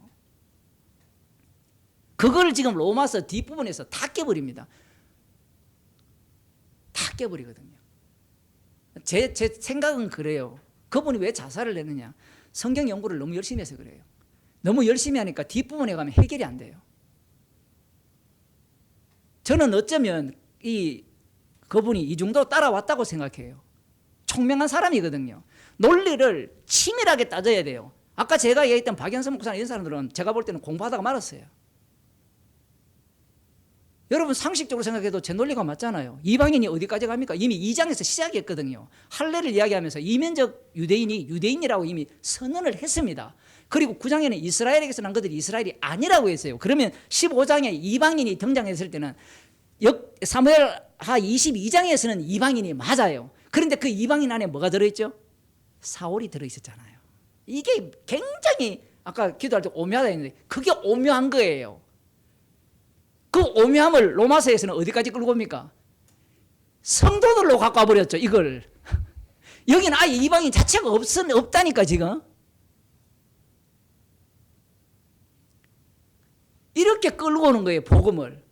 그걸 지금 로마서 뒷부분에서 다 깨버립니다. 다 깨버리거든요. 제 생각은 그래요. 그분이 왜 자살을 했느냐? 성경 연구를 너무 열심히 해서 그래요. 너무 열심히 하니까 뒷부분에 가면 해결이 안 돼요. 저는 어쩌면 그분이 이 정도 따라왔다고 생각해요. 총명한 사람이거든요. 논리를 치밀하게 따져야 돼요. 아까 제가 얘기했던 박연선 목사나 이런 사람들은 제가 볼 때는 공부하다가 말았어요. 여러분 상식적으로 생각해도 제 논리가 맞잖아요. 이방인이 어디까지 갑니까? 이미 2장에서 시작했거든요. 할례를 이야기하면서 이면적 유대인이 유대인이라고 이미 선언을 했습니다. 그리고 9장에는 이스라엘에게서 난 것들이 이스라엘이 아니라고 했어요. 그러면 15장에 이방인이 등장했을 때는 사무엘하 22장에서는 이방인이 맞아요. 그런데 그 이방인 안에 뭐가 들어있죠? 사울이 들어있었잖아요. 이게 굉장히 아까 기도할 때 오묘하다 했는데 그게 오묘한 거예요. 그 오묘함을 로마서에서는 어디까지 끌고 옵니까? 성도들로 갖고 와버렸죠. 이걸. 여기는 아예 이방인 자체가 없다니까 지금. 이렇게 끌고 오는 거예요. 복음을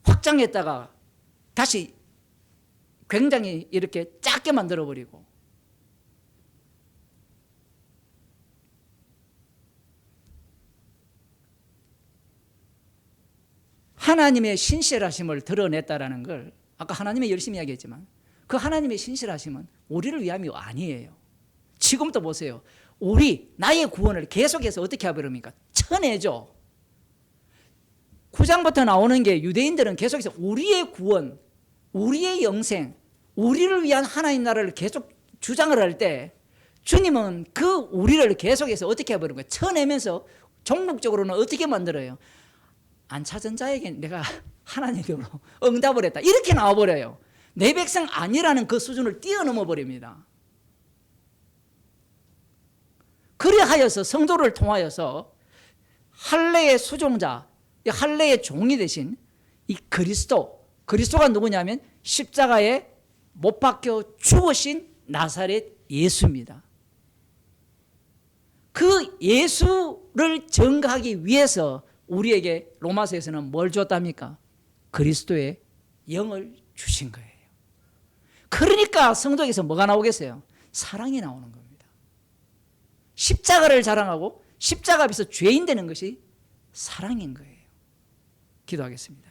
확장했다가 다시 굉장히 이렇게 작게 만들어버리고. 하나님의 신실하심을 드러냈다라는 걸 아까 하나님의 열심히 이야기했지만 그 하나님의 신실하심은 우리를 위함이 아니에요. 지금도 보세요. 나의 구원을 계속해서 어떻게 해버립니까? 쳐내죠. 9장부터 나오는 게 유대인들은 계속해서 우리의 구원, 우리의 영생, 우리를 위한 하나님 나라를 계속 주장을 할 때 주님은 그 우리를 계속해서 어떻게 해버리는 거예요? 쳐내면서 종목적으로는 어떻게 만들어요? 안 찾은 자에게 내가 하나님으로 응답을 했다. 이렇게 나와버려요. 내 백성 아니라는 그 수준을 뛰어넘어 버립니다. 그리하여서 성도를 통하여서 할례의 수종자, 할례의 종이 되신 이 그리스도가 누구냐면 십자가에 못 박혀 죽으신 나사렛 예수입니다. 그 예수를 증거하기 위해서 우리에게 로마서에서는 뭘 줬답니까? 그리스도의 영을 주신 거예요. 그러니까 성도에게서 뭐가 나오겠어요? 사랑이 나오는 겁니다. 십자가를 자랑하고 십자가 앞에서 죄인 되는 것이 사랑인 거예요. 기도하겠습니다.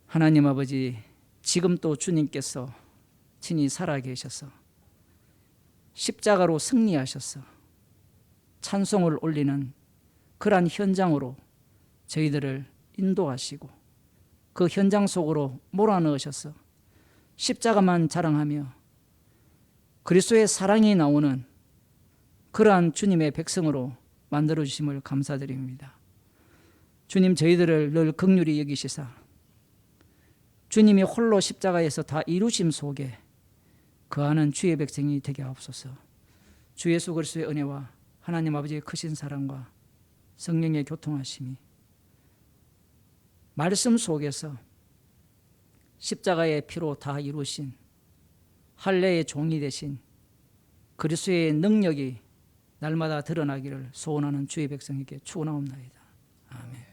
하나님 아버지, 지금 또 주님께서 친히 살아계셔서 십자가로 승리하셔서 찬송을 올리는 그러한 현장으로 저희들을 인도하시고 그 현장 속으로 몰아넣으셔서 십자가만 자랑하며 그리스도의 사랑이 나오는 그러한 주님의 백성으로 만들어주심을 감사드립니다. 주님, 저희들을 늘 긍휼히 여기시사 주님이 홀로 십자가에서 다 이루심 속에 거하는 주의 백성이 되게 하옵소서. 주 예수 그리스도의 은혜와 하나님 아버지의 크신 사랑과 성령의 교통하심이 말씀 속에서 십자가의 피로 다 이루신 할례의 종이 되신 그리스도의 능력이 날마다 드러나기를 소원하는 주의 백성에게 축원하옵나이다. 아멘.